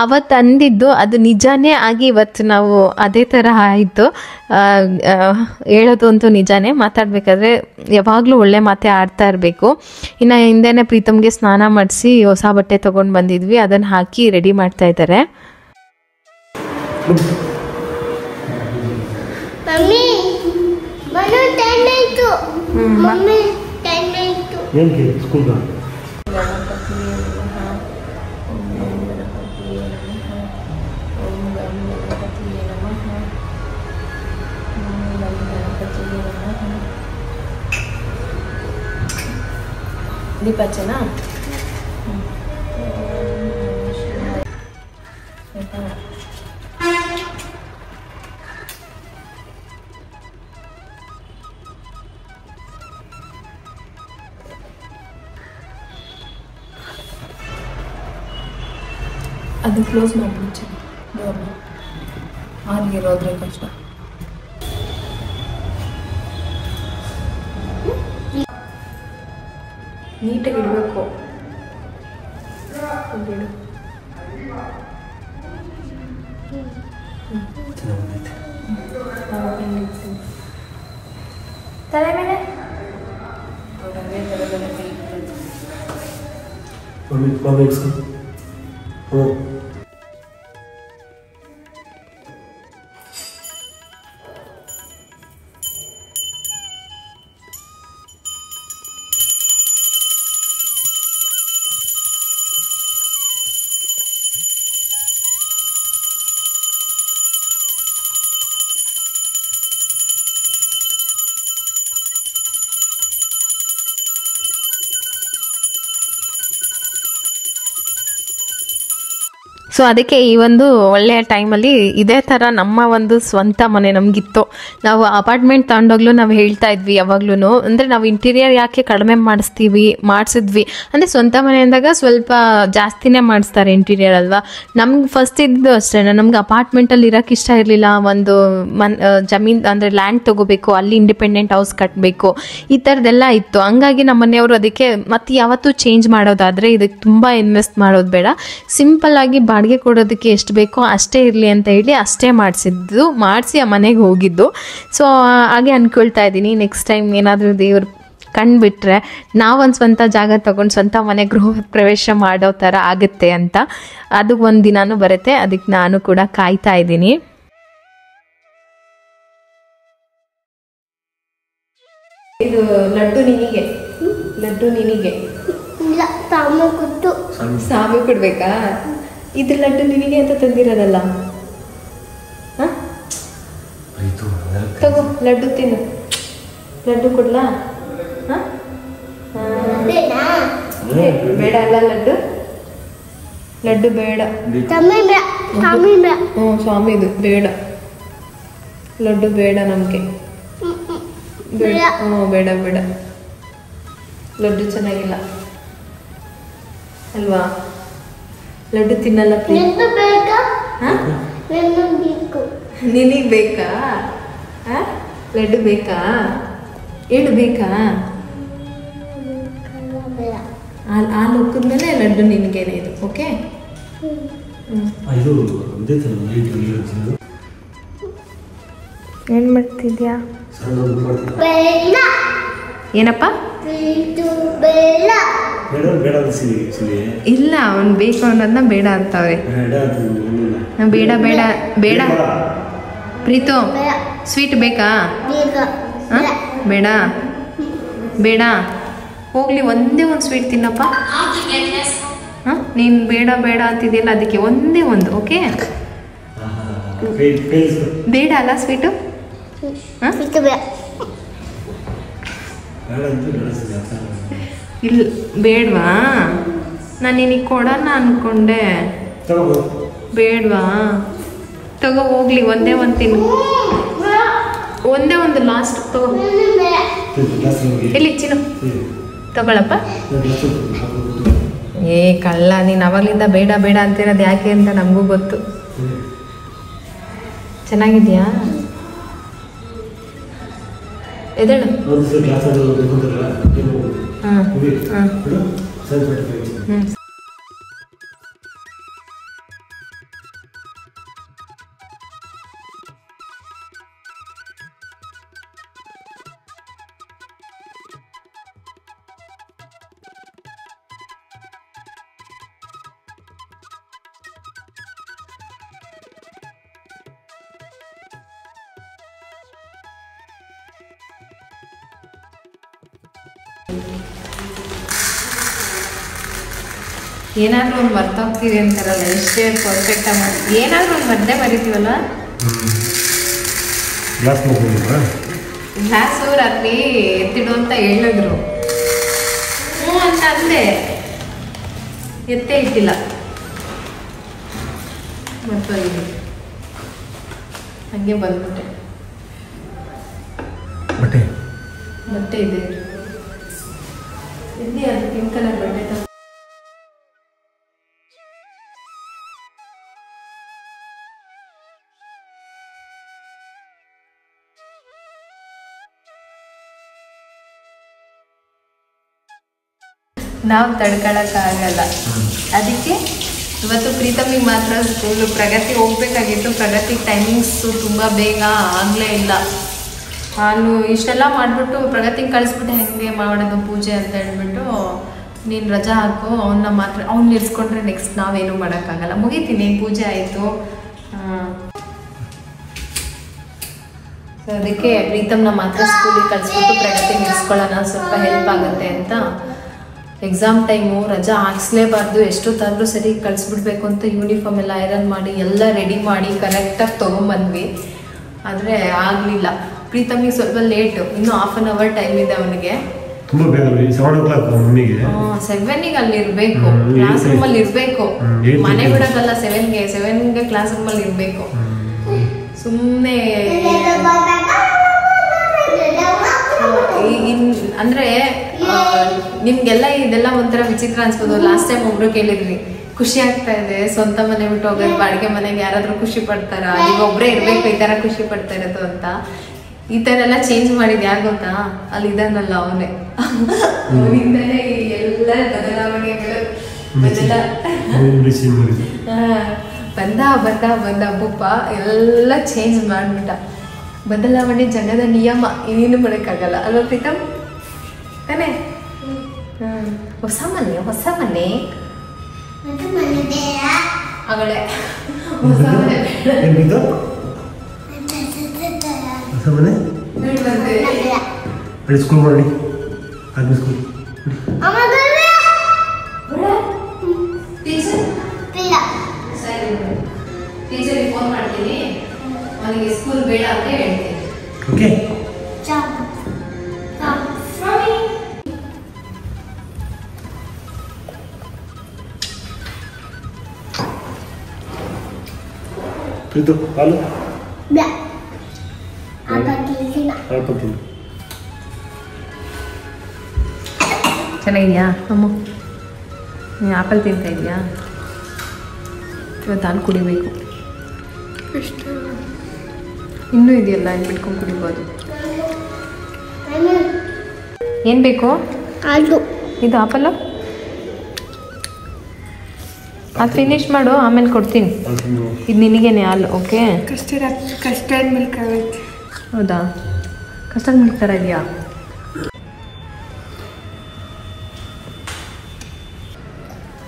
ಅವತ್ತು ಅಂದಿದ್ದು ಅದು ನಿಜಾನೇ ಆಗಿ ಇವತ್ತು ನಾವು ಅದೇ ಥರ ಆಯಿತು. ಹೇಳೋದು ಅಂತೂ ನಿಜಾನೇ, ಮಾತಾಡಬೇಕಾದ್ರೆ ಯಾವಾಗಲೂ ಒಳ್ಳೆ ಮಾತೇ ಆಡ್ತಾ ಇರಬೇಕು. ಇನ್ನು ಹಿಂದೆನೇ ಪ್ರೀತಮ್ಗೆ ಸ್ನಾನ ಮಾಡಿಸಿ ಹೊಸ ಬಟ್ಟೆ ತೊಗೊಂಡು ಬಂದಿದ್ವಿ, ಅದನ್ನು ಹಾಕಿ ರೆಡಿ ಮಾಡ್ತಾ ಇದ್ದಾರೆ. ದೀಪ ಹಚ್ಚನಾ? ಅದು ಕ್ಲೋಸ್ ಮಾಡಿಬಿಟ್ಟು ಡೋರ್ನ, ಆಗಿರೋದ್ರೆ ಕಷ್ಟ. ನೀಟಾಗಿ ಇಡಬೇಕು. ತಲೆ ಮೇಲೆ ಸೊ ಅದಕ್ಕೆ ಈ ಒಂದು ಒಳ್ಳೆಯ ಟೈಮಲ್ಲಿ ಇದೇ ಥರ ನಮ್ಮ ಒಂದು ಸ್ವಂತ ಮನೆ ನಮಗಿತ್ತು. ನಾವು ಅಪಾರ್ಟ್ಮೆಂಟ್ ತಗೊಂಡೋಗ್ಲೂ ನಾವು ಹೇಳ್ತಾ ಇದ್ವಿ ಯಾವಾಗ್ಲೂ, ಅಂದರೆ ನಾವು ಇಂಟೀರಿಯರ್ ಯಾಕೆ ಕಡಿಮೆ ಮಾಡಿಸಿದ್ವಿ ಅಂದರೆ ಸ್ವಂತ ಮನೆ ಅಂದಾಗ ಸ್ವಲ್ಪ ಜಾಸ್ತಿನೇ ಮಾಡಿಸ್ತಾರೆ ಇಂಟೀರಿಯರ್ ಅಲ್ವಾ. ನಮ್ಗೆ ಫಸ್ಟ್ ಇದ್ದು ಅಷ್ಟೇ, ನಮ್ಗೆ ಅಪಾರ್ಟ್ಮೆಂಟಲ್ಲಿ ಇರೋಕ್ಕೆ ಇಷ್ಟ ಇರಲಿಲ್ಲ. ಒಂದು ಜಮೀನು ಅಂದರೆ ಲ್ಯಾಂಡ್ ತೊಗೋಬೇಕು, ಅಲ್ಲಿ ಇಂಡಿಪೆಂಡೆಂಟ್ ಹೌಸ್ ಕಟ್ಟಬೇಕು, ಈ ಥರದ್ದೆಲ್ಲ ಇತ್ತು. ಹಂಗಾಗಿ ನಮ್ಮ ಮನೆಯವರು ಅದಕ್ಕೆ ಮತ್ತೆ ಯಾವತ್ತೂ ಚೇಂಜ್ ಮಾಡೋದಾದರೆ ಇದಕ್ಕೆ ತುಂಬ ಇನ್ವೆಸ್ಟ್ ಮಾಡೋದು ಬೇಡ, ಸಿಂಪಲ್ ಆಗಿ ಬಾಡಿಗೆ ಕೊಡೋದಕ್ಕೆ ಎಷ್ಟು ಬೇಕೋ ಅಷ್ಟೇ ಇರಲಿ ಅಂತ ಹೇಳಿ ಅಷ್ಟೇ ಮಾಡಿಸಿ ಆ ಮನೆಗೆ ಹೋಗಿದ್ದು. ಸೊ ಹಾಗೆ ಅಂದ್ಕೊಳ್ತಾ ಇದ್ದೀನಿ, ನೆಕ್ಸ್ಟ್ ಟೈಮ್ ಏನಾದರೂ ದೇವ್ರು ಕಂಡುಬಿಟ್ರೆ ನಾವೊಂದು ಸ್ವಂತ ಜಾಗ ತೊಗೊಂಡು ಸ್ವಂತ ಮನೆ ಗೃಹ ಪ್ರವೇಶ ಮಾಡೋ ಥರ ಆಗುತ್ತೆ ಅಂತ. ಅದು ಒಂದು ದಿನಾನೂ ಬರುತ್ತೆ, ಅದಕ್ಕೆ ನಾನು ಕೂಡ ಕಾಯ್ತಾ ಇದ್ದೀನಿ. ಇದು ಲಡ್ಡು ನಿನಗೆ, ಇಲ್ಲ ಸಾಮಿ ಕೊಡ್ಬೇಕಾ? ಇದು ಲಡ್ಡು ನಿನಗೆ ಅಂತ ತಂದಿರೋದಲ್ಲ. ತಗೋ ಲಡ್ಡು ತಿನ್ನು. ಲಡ್ಡು ಕೊಡ್ಲಾ? ಬೇಡ ಅಲ್ಲ ಲಡ್ಡು ಬೇಡ. ಸ್ವಾಮಿದು ಬೇಡ, ಲಡ್ಡು ಬೇಡ ನಮಗೆ. ಬೇಡ ಬೇಡ, ಲಡ್ಡು ಚೆನ್ನಾಗಿಲ್ಲ ಅಲ್ವಾ? ಲಡ್ಡು ತಿನ್ನಲ್ಲ. ನಿನಗೆ ಬೇಕಾ? ಲಡ್ಡು ಬೇಕಾ? ಹೇಳು ಬೇಕಾ? ಹಾಲು ಉಕ್ಕಿದ್ಮೇಲೆ ಲಡ್ಡು ನಿನಗೇನೆ ಇದು. ಓಕೆ, ಏನು ಮಾಡ್ತಿದ್ಯಾ? ಏನಪ್ಪ? ಇಲ್ಲ, ಅವ್ನು ಬೇಕು ಅನ್ನೋದನ್ನ ಬೇಡ ಅಂತವ್ರೆ. ಬೇಡ ಬೇಡ ಬೇಡ. ಪ್ರೀತು ಸ್ವೀಟ್ ಬೇಕಾ? ಬೇಡ ಬೇಡ, ಹೋಗ್ಲಿ ಒಂದೇ ಒಂದು ಸ್ವೀಟ್ ತಿನ್ನಪ್ಪ. ನೀನು ಬೇಡ ಬೇಡ ಅಂತಿದೆಯಲ್ಲ, ಅದಕ್ಕೆ ಒಂದೇ ಒಂದು. ಓಕೆ, ಬೇಡ ಅಲ್ಲ ಸ್ವೀಟು? ಇಲ್ಲ ಬೇಡವಾ? ನಾನು ನಿನಗೆ ಕೊಡೋಣ ಅನ್ಕೊಂಡೆ. ಬೇಡವಾ? ತಗೋ ಹೋಗ್ಲಿ, ಒಂದೇ ಒಂದು ತಿನ್ನು. ಒಂದೇ ಒಂದು ಲಾಸ್ಟ್ ತಗೋ. ಎಲ್ಲಿ ಚಿನ್ನು ತಗೊಳಪ್ಪ. ಏ ಕಳ್ಳ, ನೀನು ಅವಾಗಲಿಂದ ಬೇಡ ಬೇಡ ಅಂತಿರೋದು ಯಾಕೆ ಅಂತ ನಮಗೂ ಗೊತ್ತು. ಚೆನ್ನಾಗಿದ್ಯಾ? ಎದೇಳು. ಹಾಂ ಏನಾದರೂ ಒಂದು ಮರ್ತೋಗ್ತೀವಿ ಅಂತಾರಲ್ಲ, ಎಷ್ಟೇ ಪರ್ಫೆಕ್ಟಾಗಿ ಮಾಡಿ ಏನಾದರೂ ಒಂದು ಮದ್ದೆ ಮರಿತೀವಲ್ಲ. ಗ್ಲಾಸು ರಾತ್ರಿ ಎತ್ತಿಡು ಅಂತ ಹೇಳಿದ್ರು, ಹ್ಞೂ ಅಂತ ಅಂದೆ, ಎತ್ತೇ ಇಟ್ಟಿಲ್ಲ. ಮರ್ತೋಗಿದೆ, ಹಂಗೆ ಬಂದ್ಬಿಟ್ಟೆ. ಬಟ್ಟೆ ಇದೆ ಇಲ್ಲಿ, ಅದು ಪಿಂಕ್ ಕಲರ್ ಬಟ್ಟೆ. ನಾವು ತಡ್ಕೊಳಕ್ಕಾಗಲ್ಲ, ಅದಕ್ಕೆ ಇವತ್ತು ಪ್ರೀತಮಿಗೆ ಮಾತ್ರ ಸ್ಕೂಲು ಪ್ರಗತಿ ಹೋಗ್ಬೇಕಾಗಿತ್ತು. ಪ್ರಗತಿಗೆ ಟೈಮಿಂಗ್ಸು ತುಂಬ ಬೇಗ ಆಗಲೇ ಇಲ್ಲ. ನಾನು ಇಷ್ಟೆಲ್ಲ ಮಾಡಿಬಿಟ್ಟು ಪ್ರಗತಿಗೆ ಕಳಿಸ್ಬಿಟ್ಟು ಹೆಂಗೆ ಮಾಡೋದು ಪೂಜೆ ಅಂತ ಹೇಳ್ಬಿಟ್ಟು, ನೀನು ರಜಾ ಹಾಕು, ಅವ್ನ ಇರಿಸ್ಕೊಂಡ್ರೆ ನೆಕ್ಸ್ಟ್ ನಾವೇನು ಮಾಡೋಕ್ಕಾಗಲ್ಲ. ಮುಗಿತೀನಿ, ಪೂಜೆ ಆಯಿತು. ಸೊ ಅದಕ್ಕೆ ಪ್ರೀತಮ್ನ ಮಾತ್ರ ಸ್ಕೂಲಿಗೆ ಕಳಿಸ್ಬಿಟ್ಟು ಪ್ರಗತಿಗೆ ಇರಿಸ್ಕೊಳ್ಳೋಣ, ಸ್ವಲ್ಪ ಹೆಲ್ಪ್ ಆಗುತ್ತೆ ಅಂತ. ಎಕ್ಸಾಮ್ ಟೈಮು ರಜಾ ಹಾಕ್ಸ್ಲೇಬಾರ್ದು, ಎಷ್ಟೊತ್ತಾದರೂ ಸರಿ ಕಳಿಸ್ಬಿಡ್ಬೇಕು ಅಂತ ಯೂನಿಫಾರ್ಮ್ ಎಲ್ಲ ಐರನ್ ಮಾಡಿ ಎಲ್ಲ ರೆಡಿ ಮಾಡಿ ಕರೆಕ್ಟಾಗಿ ತೊಗೊಂಬಂದ್ವಿ. ಆದರೆ ಆಗಲಿಲ್ಲ. ಪ್ರೀತಮಿಗೆ ಸ್ವಲ್ಪ ಲೇಟು, ಇನ್ನೂ 1/2 hour ಟೈಮ್ ಇದೆ ಅವನಿಗೆ. ತುಂಬ ಬೇಗ 7 o'clock ಮಮ್ಮಿಗೆ 7ಗೆ ಅಲ್ಲಿ ಇರಬೇಕು, ಕ್ಲಾಸ್ ರೂಮಲ್ಲಿ ಇರಬೇಕು. ಮನೆ ಬಿಡೋದಲ್ಲ 7ಗೆ ಕ್ಲಾಸ್ ರೂಮಲ್ಲಿ ಇರಬೇಕು. ಸುಮ್ಮನೆ ಅಂದ್ರೆ ನಿಮ್ಗೆಲ್ಲ ಇದೆಲ್ಲ ಒಂಥರ ವಿಚಿತ್ರ ಅನ್ಸ್ಬೋದು. ಲಾಸ್ಟ್ ಟೈಮ್ ಒಬ್ರು ಕೇಳಿದ್ರಿ, ಖುಷಿ ಆಗ್ತಾ ಇದೆ ಸ್ವಂತ ಮನೆ ಬಿಟ್ಟು ಹೋಗೋದು, ಬಾಡಿಗೆ ಮನೆಗೆ ಯಾರಾದ್ರೂ ಖುಷಿ ಪಡ್ತಾರ, ಈಗ ಒಬ್ರೇ ಇರ್ಬೇಕು ಈ ತರ ಖುಷಿ ಪಡ್ತಾ ಇರೋದು ಅಂತ. ಈ ತರ ಎಲ್ಲ ಚೇಂಜ್ ಮಾಡಿದ್ ಯಾರು ಗೊತ್ತಾ? ಅಲ್ಲಿ ಇದಾನಲ್ಲ ಅವನೇ. ಅವನಿಂದಲೇ ಎಲ್ಲ ಬದಲಾವಣೆಗಳು ಬಂದ ಅಬ್ಬಪ್ಪ ಎಲ್ಲ ಚೇಂಜ್ ಮಾಡ್ಬಿಟ್ಟ. ಬದಲಾವಣೆ ಜಗದ ನಿಯಮ, ಇನ್ನೇನು ಮಾಡೋಕ್ಕಾಗಲ್ಲ ಅಲ್ವಾ ಪ್ರೀತಮ್? ತಾನೇ? ಹೊಸ ಮನೆ ಅವಳೆ ಹೊಸ ಮನೆ ಸ್ಕೂಲ್ ಮಾಡಿ ಸ್ಕೂಲ್ ಟೀಚರ್ಗೆ ಫೋನ್ ಮಾಡ್ತೀನಿ, ಅವನಿಗೆ ಸ್ಕೂಲ್ ಬೇಡ ಅಂತ ಹೇಳ್ತೀನಿ. ಓಕೆ ಇದು ಹಾಲು ಚೆನ್ನಾಗಿದ್ಯಾ ಅಮ್ಮ? ನೀನು ಆಪಲ್ ತಿಂತಾ ಇದೆಯಾ? ಇವತ್ತು ಹಾಲು ಕುಡಿಬೇಕು. ಇನ್ನೂ ಇದೆಯಲ್ಲ, ಇಲ್ಲಿ ಬಿಟ್ಕೊಂಡು ಕುಡಿಬೋದು. ಏನು ಬೇಕು? ಇದು ಆಪಲ್ಲು ಅದು ಫಿನಿಶ್ ಮಾಡು, ಆಮೇಲೆ ಕೊಡ್ತೀನಿ. ಇದು ನಿನಗೇನೆ ಹಾಲು. ಓಕೆ, ಕಸ್ಟರ್ಡ್ ಮಿಲ್ಕ್ ಆಗುತ್ತೆ. ಹೌದಾ? ಕಸ್ಟರ್ಡ್ ಮಿಲ್ಕ್ ಥರ ಇದೆಯಾ?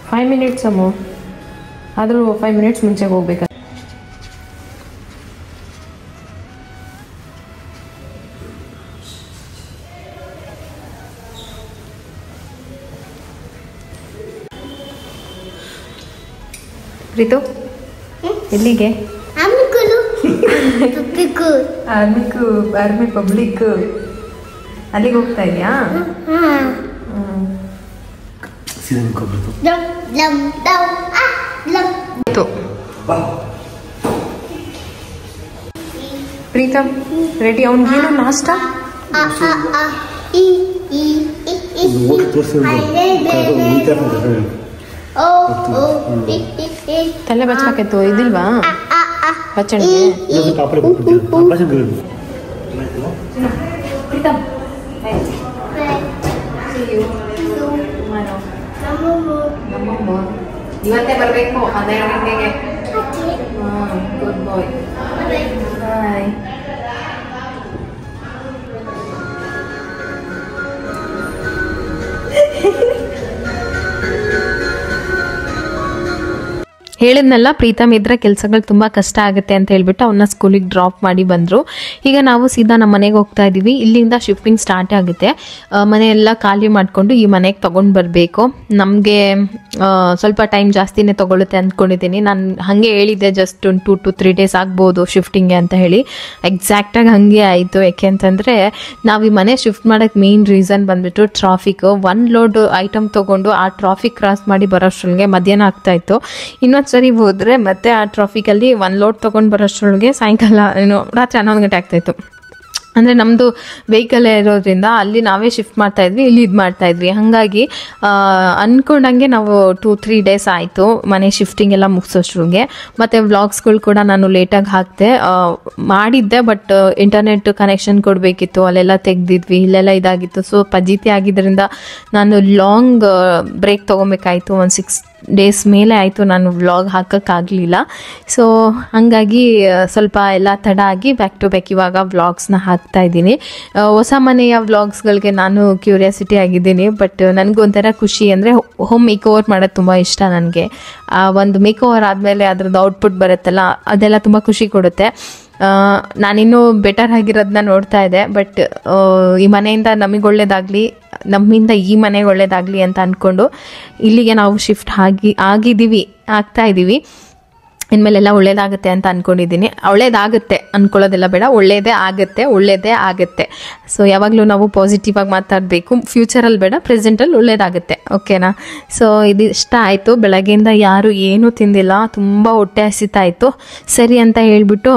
ಫೈವ್ ಮಿನಿಟ್ಸ್ ಅಮ್ಮು, ಆದರೂ 5 ಮಿನಿಟ್ಸ್ ಮುಂಚೆಗೆ ಹೋಗ್ಬೇಕು. ಪ್ರೀತು ಎಲ್ಲಿಗೆ? ಆರ್ಮಿ ಪಬ್ಲಿಕ್ ಅಲ್ಲಿಗೆ ಹೋಗ್ತಾ ಇದೆಯಾ? ಪ್ರೀತಮ್ ರೆಡಿ? ಅವನಿಗೇನು ನಾಷ್ಟ? ತಲೆ ಬಚ್ಚಾಕಿತ್ತು ಇದಿಲ್ವಾ ಬಚ್ಚಣಿಗೆ? ಇವತ್ತೇ ಬರಬೇಕು 12 ಗಂಟೆಗೆ. ಗುಡ್ ಬಾಯ್. ಬಾಯ್. ಹೇಳಿದ್ನಲ್ಲ, ಪ್ರೀತಮ್ ಇದ್ರೆ ಕೆಲಸಗಳು ತುಂಬ ಕಷ್ಟ ಆಗುತ್ತೆ ಅಂತ ಹೇಳ್ಬಿಟ್ಟು ಅವನ್ನ ಸ್ಕೂಲಿಗೆ ಡ್ರಾಪ್ ಮಾಡಿ ಬಂದರು. ಈಗ ನಾವು ಸೀದಾ ನಮ್ಮ ಮನೆಗೆ ಹೋಗ್ತಾ ಇದ್ದೀವಿ. ಇಲ್ಲಿಂದ ಶಿಫ್ಟಿಂಗ್ ಸ್ಟಾರ್ಟ್ ಆಗುತ್ತೆ. ಮನೆಯೆಲ್ಲ ಖಾಲಿ ಮಾಡಿಕೊಂಡು ಈ ಮನೆಗೆ ತೊಗೊಂಡು ಬರಬೇಕು. ನಮಗೆ ಸ್ವಲ್ಪ ಟೈಮ್ ಜಾಸ್ತಿನೇ ತೊಗೊಳುತ್ತೆ ಅಂದ್ಕೊಂಡಿದ್ದೀನಿ. ನಾನು ಹಾಗೆ ಹೇಳಿದ್ದೆ, ಜಸ್ಟ್ 2 to 3 days ಆಗ್ಬೋದು ಶಿಫ್ಟಿಂಗ್ಗೆ ಅಂತ ಹೇಳಿ. ಎಕ್ಸಾಕ್ಟಾಗಿ ಹಾಗೆ ಆಯಿತು. ಯಾಕೆ ಅಂತಂದರೆ ನಾವು ಈ ಮನೆ ಶಿಫ್ಟ್ ಮಾಡೋಕ್ಕೆ ಮೇನ್ ರೀಸನ್ ಬಂದುಬಿಟ್ಟು ಟ್ರಾಫಿಕ್. 1 ಲೋಡ್ ಐಟಮ್ ತೊಗೊಂಡು ಆ ಟ್ರಾಫಿಕ್ ಕ್ರಾಸ್ ಮಾಡಿ ಬರೋಷ್ಟರೊಳಗೆ ಮಧ್ಯಾಹ್ನ ಆಗ್ತಾಯಿತ್ತು. ಇನ್ನೊಂದು ಸರಿ ಹೋದರೆ ಮತ್ತೆ ಆ ಟ್ರಾಫಿಕಲ್ಲಿ 1 ಲೋಡ್ ತೊಗೊಂಡು ಬರೋಷ್ಟರೊಳಗೆ ಸಾಯಂಕಾಲ ರಾತ್ರಿ 11 ಗಂಟೆ ಆಗ್ತಾಯಿತ್ತು. ಅಂದರೆ ನಮ್ಮದು ವೆಹಿಕಲ್ಲೇ ಇರೋದ್ರಿಂದ ಅಲ್ಲಿ ನಾವೇ ಶಿಫ್ಟ್ ಮಾಡ್ತಾಯಿದ್ವಿ, ಇಲ್ಲಿ ಇದು ಮಾಡ್ತಾಯಿದ್ವಿ. ಹಾಗಾಗಿ ಅಂದ್ಕೊಂಡಂಗೆ ನಾವು 2-3 days ಆಯಿತು ಮನೆ ಶಿಫ್ಟಿಂಗ್ ಎಲ್ಲ ಮುಗಿಸೋಷ್ಟ್ರಿಗೆ. ಮತ್ತು ವ್ಲಾಗ್ಸ್ಗಳು ಕೂಡ ನಾನು ಲೇಟಾಗಿ ಹಾಕಿದೆ ಮಾಡಿದ್ದೆ, ಬಟ್ ಇಂಟರ್ನೆಟ್ ಕನೆಕ್ಷನ್ ಕೊಡಬೇಕಿತ್ತು, ಅಲ್ಲೆಲ್ಲ ತೆಗೆದಿದ್ವಿ, ಇಲ್ಲೆಲ್ಲ ಇದಾಗಿತ್ತು. ಸೊ ಪಜಿತಿ ಆಗಿದ್ದರಿಂದ ನಾನು ಲಾಂಗ್ ಬ್ರೇಕ್ ತೊಗೊಬೇಕಾಯಿತು. 1 6 days ಮೇಲೆ ಆಯಿತು ನಾನು ವ್ಲಾಗ್ ಹಾಕೋಕ್ಕಾಗಲಿಲ್ಲ. ಸೊ ಹಾಗಾಗಿ ಸ್ವಲ್ಪ ಎಲ್ಲ ತಡ ಆಗಿ ಬ್ಯಾಕ್ ಟು ಬ್ಯಾಕ್ ಇವಾಗ ವ್ಲಾಗ್ಸ್ನ ಹಾಕ್ತಾ ಇದ್ದೀನಿ. ಹೊಸ ಮನೆಯ ವ್ಲಾಗ್ಸ್ಗಳಿಗೆ ನಾನು ಕ್ಯೂರಿಯಾಸಿಟಿ ಆಗಿದ್ದೀನಿ. ಬಟ್ ನನಗೊಂಥರ ಖುಷಿ ಅಂದರೆ ಹೋಮ್ ಮೇಕ್ ಓವರ್ ಮಾಡೋದು ತುಂಬ ಇಷ್ಟ ನನಗೆ. ಒಂದು ಮೇಕ್ ಓವರ್ ಆದಮೇಲೆ ಅದ್ರದ್ದು ಔಟ್ಪುಟ್ ಬರುತ್ತಲ್ಲ, ಅದೆಲ್ಲ ತುಂಬ ಖುಷಿ ಕೊಡುತ್ತೆ. ನಾನಿನ್ನೂ ಬೆಟರ್ ಆಗಿರೋದನ್ನ ನೋಡ್ತಾ ಇದ್ದೆ. ಬಟ್ ಈ ಮನೆಯಿಂದ ನಮಗೆ ಒಳ್ಳೇದಾಗಲಿ, ನಮ್ಮಿಂದ ಈ ಮನೆಗೆ ಒಳ್ಳೇದಾಗಲಿ ಅಂತ ಅಂದ್ಕೊಂಡು ಇಲ್ಲಿಗೆ ನಾವು ಶಿಫ್ಟ್ ಆಗ್ತಾ ಇದ್ದೀವಿ. ಇನ್ಮೇಲೆಲ್ಲ ಒಳ್ಳೇದಾಗುತ್ತೆ ಅಂತ ಅಂದ್ಕೊಂಡಿದ್ದೀನಿ. ಒಳ್ಳೇದಾಗುತ್ತೆ ಅಂದ್ಕೊಳ್ಳೋದೆಲ್ಲ ಬೇಡ, ಒಳ್ಳೇದೇ ಆಗುತ್ತೆ. ಸೊ ಯಾವಾಗಲೂ ನಾವು ಪಾಸಿಟಿವ್ ಆಗಿ ಮಾತಾಡಬೇಕು. ಫ್ಯೂಚರಲ್ಲಿ ಬೇಡ, ಪ್ರೆಸೆಂಟಲ್ಲಿ ಒಳ್ಳೇದಾಗುತ್ತೆ. ಓಕೆನಾ? ಸೊ ಇದಿಷ್ಟ ಆಯಿತು. ಬೆಳಗ್ಗೆಯಿಂದ ಯಾರು ಏನೂ ತಿಂದಿಲ್ಲ, ತುಂಬ ಹೊಟ್ಟೆ ಹಸಿತಾಯಿತು. ಸರಿ ಅಂತ ಹೇಳಿಬಿಟ್ಟು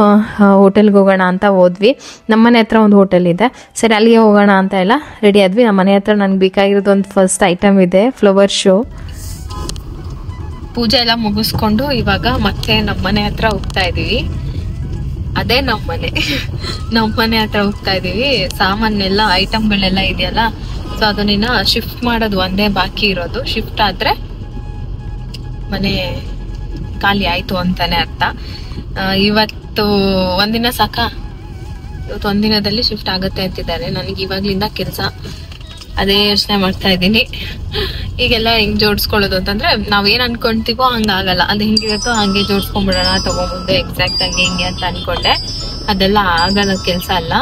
ಹೋಟೆಲ್ಗೆ ಹೋಗೋಣ ಅಂತ ಹೋದ್ವಿ. ನಮ್ಮನೆ ಹತ್ರ ಒಂದು ಹೋಟೆಲ್ ಇದೆ. ಸರಿ ಅಲ್ಲಿಗೆ ಹೋಗೋಣ ಅಂತ ಎಲ್ಲ ರೆಡಿ ಆದ್ವಿ. ನಮ್ಮ ಮನೆ ಹತ್ರ ನನಗೆ ಬೇಕಾಗಿರೋದು ಒಂದು ಫಸ್ಟ್ ಐಟಮ್ ಇದೆ, ಫ್ಲವರ್ ಶೋ. ಪೂಜೆ ಎಲ್ಲ ಮುಗಿಸ್ಕೊಂಡು ಇವಾಗ ಮತ್ತೆ ನಮ್ಮನೆ ಹತ್ರ ಹೋಗ್ತಾ ಇದೀವಿ. ಅದೇ ನಮ್ಮನೆ ಹತ್ರ ಹೋಗ್ತಾ ಇದೀವಿ. ಸಾಮಾನೆಲ್ಲ ಐಟಮ್ಗಳೆಲ್ಲ ಇದೆಯಲ್ಲ, ಸೊ ಅದನ್ನ ಶಿಫ್ಟ್ ಮಾಡೋದು ಒಂದೇ ಬಾಕಿ ಇರೋದು. ಶಿಫ್ಟ್ ಆದ್ರೆ ಮನೆ ಖಾಲಿ ಆಯ್ತು ಅಂತಾನೆ ಅರ್ಥ. ಇವತ್ತು ಒಂದಿನ ಇವತ್ತು ಒಂದಿನದಲ್ಲಿ ಶಿಫ್ಟ್ ಆಗುತ್ತೆ ಅಂತಿದ್ದಾರೆ. ನನಗೆ ಇವಾಗ್ಲಿಂದ ಕೆಲಸ, ಅದೇ ಯೋಚನೆ ಮಾಡ್ತಾ ಇದ್ದೀನಿ. ಈಗೆಲ್ಲ ಹೆಂಗ್ ಜೋಡಿಸ್ಕೊಳ್ಳೋದು ಅಂತಂದ್ರೆ ನಾವೇನ್ ಅನ್ಕೊಂತೀವೋ ಹಂಗಾಗಲ್ಲ. ಅದು ಹೆಂಗಿರುತ್ತೋ ಹಂಗೆ ಜೋಡಿಸ್ಕೊಂಡ್ಬಿಡೋಣ ತಗೊಂಡ್ಬಂದು ಎಕ್ಸಾಕ್ಟ್ ಹಿಂಗೆ ಅಂತ ಅನ್ಕೊಂಡೆ. ಅದೆಲ್ಲ ಆಗಲ್ಲ, ಕೆಲಸ ಅಲ್ಲ.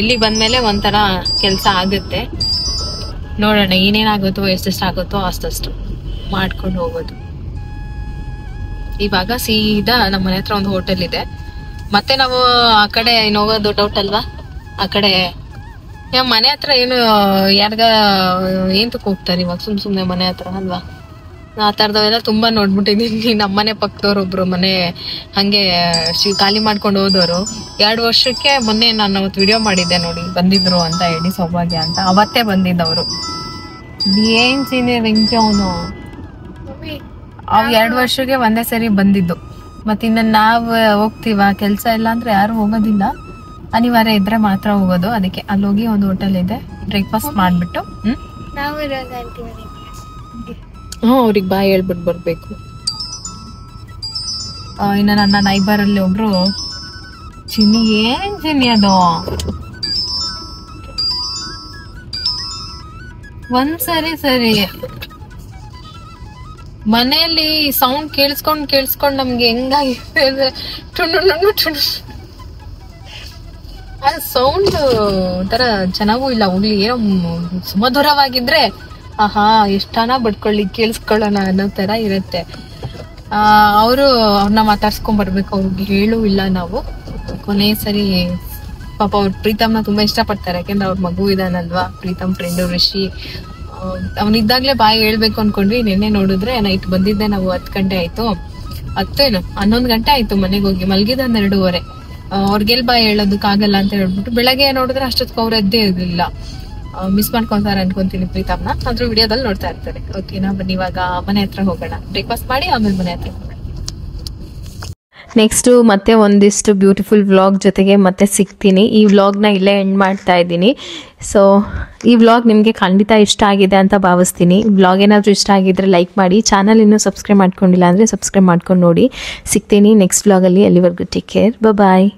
ಇಲ್ಲಿ ಬಂದ್ಮೇಲೆ ಒಂಥರ ಕೆಲಸ ಆಗುತ್ತೆ. ನೋಡೋಣ ಏನೇನಾಗುತ್ತೋ, ಎಷ್ಟೆಷ್ಟಾಗುತ್ತೋ ಅಷ್ಟು ಮಾಡ್ಕೊಂಡು ಹೋಗೋದು. ಇವಾಗ ಸೀದಾ ನಮ್ಮ ಮನೆ ಹತ್ರ ಒಂದು ಹೋಟೆಲ್ ಇದೆ. ಮತ್ತೆ ನಾವು ಆ ಕಡೆ ಹೋಗೋದು ಡೌಟ್ ಅಲ್ವಾ? ಆ ಕಡೆ ಮನೆ ಹತ್ರ ಏನು ಯಾರ್ಗ ಏನ್ ತಕ್ಕ ಹೋಗ್ತಾರೆ ಇವಾಗ ಸುಮ್ನೆ ಮನೆ ಹತ್ರ ಅಲ್ವಾ? ಆ ತರದವೆಲ್ಲ ತುಂಬಾ ನೋಡ್ಬಿಟ್ಟಿದೀನಿ. ನಮ್ಮನೆ ಪಕ್ಕದವ್ರೊಬ್ರು ಮನೆ ಹಂಗೆ ಖಾಲಿ ಮಾಡ್ಕೊಂಡು ಹೋದವರು 2 ವರ್ಷಕ್ಕೆ ಮೊನ್ನೆ ನಾನು ಅವತ್ತು ವಿಡಿಯೋ ಮಾಡಿದ್ದೆ ನೋಡಿ, ಬಂದಿದ್ರು ಅಂತ ಹೇಳಿ, ಸೌಭಾಗ್ಯ ಅಂತ. ಅವತ್ತೇ ಬಂದಿದ್ದವರು. ಏನ್ ಸೀನಿಯರ್ ಹೆಂಗೆ ಅವನು, ಅವ್ 2 ವರ್ಷಕ್ಕೆ ಒಂದೇ ಸರಿ ಬಂದಿದ್ದು. ಮತ್ತಿನ್ನ ನಾವ್ ಹೋಗ್ತೀವ, ಕೆಲ್ಸ ಇಲ್ಲ ಅಂದ್ರೆ ಯಾರು ಹೋಗೋದಿಲ್ಲ, ಅನಿವಾರ್ಯ ಇದ್ರೆ ಮಾತ್ರ ಹೋಗೋದು. ಅದಕ್ಕೆ ಅಲ್ಲಿ ಹೋಗಿ ಒಂದು ಹೋಟೆಲ್ ಇದೆ, ಬ್ರೇಕ್ಫಾಸ್ಟ್ ಮಾಡ್ಬಿಟ್ಟು ಅವ್ರಿಗೆ ಬಾಯ್ ಹೇಳ್ಬಿಟ್ಟು ಬರ್ಬೇಕು. ಇನ್ನ ನನ್ನ ನೈಬರ್ ಅಲ್ಲಿ ಒಬ್ರು ಚಿನ್ನಿ ಅದು ಸರಿ ಮನೆಯಲ್ಲಿ ಸೌಂಡ್ ಕೇಳಿಸ್ಕೊಂಡ್ ನಮ್ಗೆ ಹೆಂಗಾಗಿದೆ ಸೌಂಡ್ ತರ ಚೆನ್ನಾಗೂ ಇಲ್ಲ. ಹೋಗ್ಲಿ, ಏನೋ ಸುಮಧುರವಾಗಿದ್ರೆ ಎಷ್ಟಾನ ಬಡ್ಕೊಳ್ಳಿ, ಕೇಳಿಸ್ಕೊಳ್ಳೋಣ ಅನ್ನೋ ತರ ಇರುತ್ತೆ. ಅವ್ರನ್ನ ಮಾತಾಡ್ಸ್ಕೊಂಡ್ ಬರ್ಬೇಕು. ಅವ್ರಿಗೆ ಹೇಳೂ ಇಲ್ಲ ನಾವು. ಕೊನೆ ಸರಿ ಪಾಪ ಅವ್ರ ಪ್ರೀತಮ್ನ ತುಂಬಾ ಇಷ್ಟಪಡ್ತಾರೆ, ಯಾಕೆಂದ್ರೆ ಅವ್ರ ಮಗು ಇದಾನಲ್ವಾ, ಪ್ರೀತಮ್ ಫ್ರೆಂಡು ರಿಷಿ. ಅವನಿದ್ದಾಗ್ಲೇ ಬಾಯಿ ಹೇಳ್ಬೇಕು ಅನ್ಕೊಂಡ್ವಿ. ನಿನ್ನೆ ನೋಡಿದ್ರೆ ನೈಟ್ ಬಂದಿದ್ದೆ ನಾವು 10 ಗಂಟೆ ಆಯ್ತು, 11 ಗಂಟೆ ಆಯ್ತು ಮನೆಗೆ ಹೋಗಿ. ಮಲ್ಗಿದ 2:30. ಅವ್ರಿಗೆಲ್ ಬಾಯಿ ಹೇಳೋದಕ್ಕಾಗಲ್ಲ ಅಂತ ಹೇಳ್ಬಿಟ್ಟು ಬೆಳಗ್ಗೆ ನೋಡಿದ್ರೆ ಅಷ್ಟೊತ್ತಿಗೆ ಅವ್ರ ಎದ್ದೇ ಇರ್ಲಿಲ್ಲ. ಮಿಸ್ ಮಾಡ್ಕೊಂತಾರೆ ಅನ್ಕೊಂತೀನಿ ಪ್ರೀತಮ್ನ. ಆದ್ರೂ ವಿಡಿಯೋದಲ್ಲಿ ನೋಡ್ತಾ ಇರ್ತಾರೆ. ಓಕೆನಾ? ಬನ್ನಿ ಇವಾಗ ಮನೆ ಹತ್ರ ಹೋಗೋಣ. ಬ್ರೇಕ್ಫಾಸ್ಟ್ ಮಾಡಿ ಆಮೇಲೆ ಮನೆ ಹತ್ರ ಹೋಗೋಣ. ನೆಕ್ಸ್ಟು ಮತ್ತೆ ಒಂದಿಷ್ಟು ಬ್ಯೂಟಿಫುಲ್ ವ್ಲಾಗ್ ಜೊತೆಗೆ ಮತ್ತೆ ಸಿಗ್ತೀನಿ. ಈ ವ್ಲಾಗ್ನ ಇಲ್ಲೇ ಎಂಡ್ ಮಾಡ್ತಾ ಇದ್ದೀನಿ. ಸೊ ಈ ವ್ಲಾಗ್ ನಿಮಗೆ ಖಂಡಿತ ಇಷ್ಟ ಆಗಿದೆ ಅಂತ ಭಾವಿಸ್ತೀನಿ. ವ್ಲಾಗ್ ಏನಾದರೂ ಇಷ್ಟ ಆಗಿದ್ರೆ ಲೈಕ್ ಮಾಡಿ. ಚಾನಲ್ ಇನ್ನೂ ಸಬ್ಸ್ಕ್ರೈಬ್ ಮಾಡ್ಕೊಂಡಿಲ್ಲ ಅಂದರೆ ಸಬ್ಸ್ಕ್ರೈಬ್ ಮಾಡ್ಕೊಂಡು ನೋಡಿ. ಸಿಗ್ತೀನಿ ನೆಕ್ಸ್ಟ್ ವ್ಲಾಗಲ್ಲಿ. ಅಲ್ಲಿವರೆಗೂ ಟೇಕ್ ಕೇರ್, ಬಾಯ್.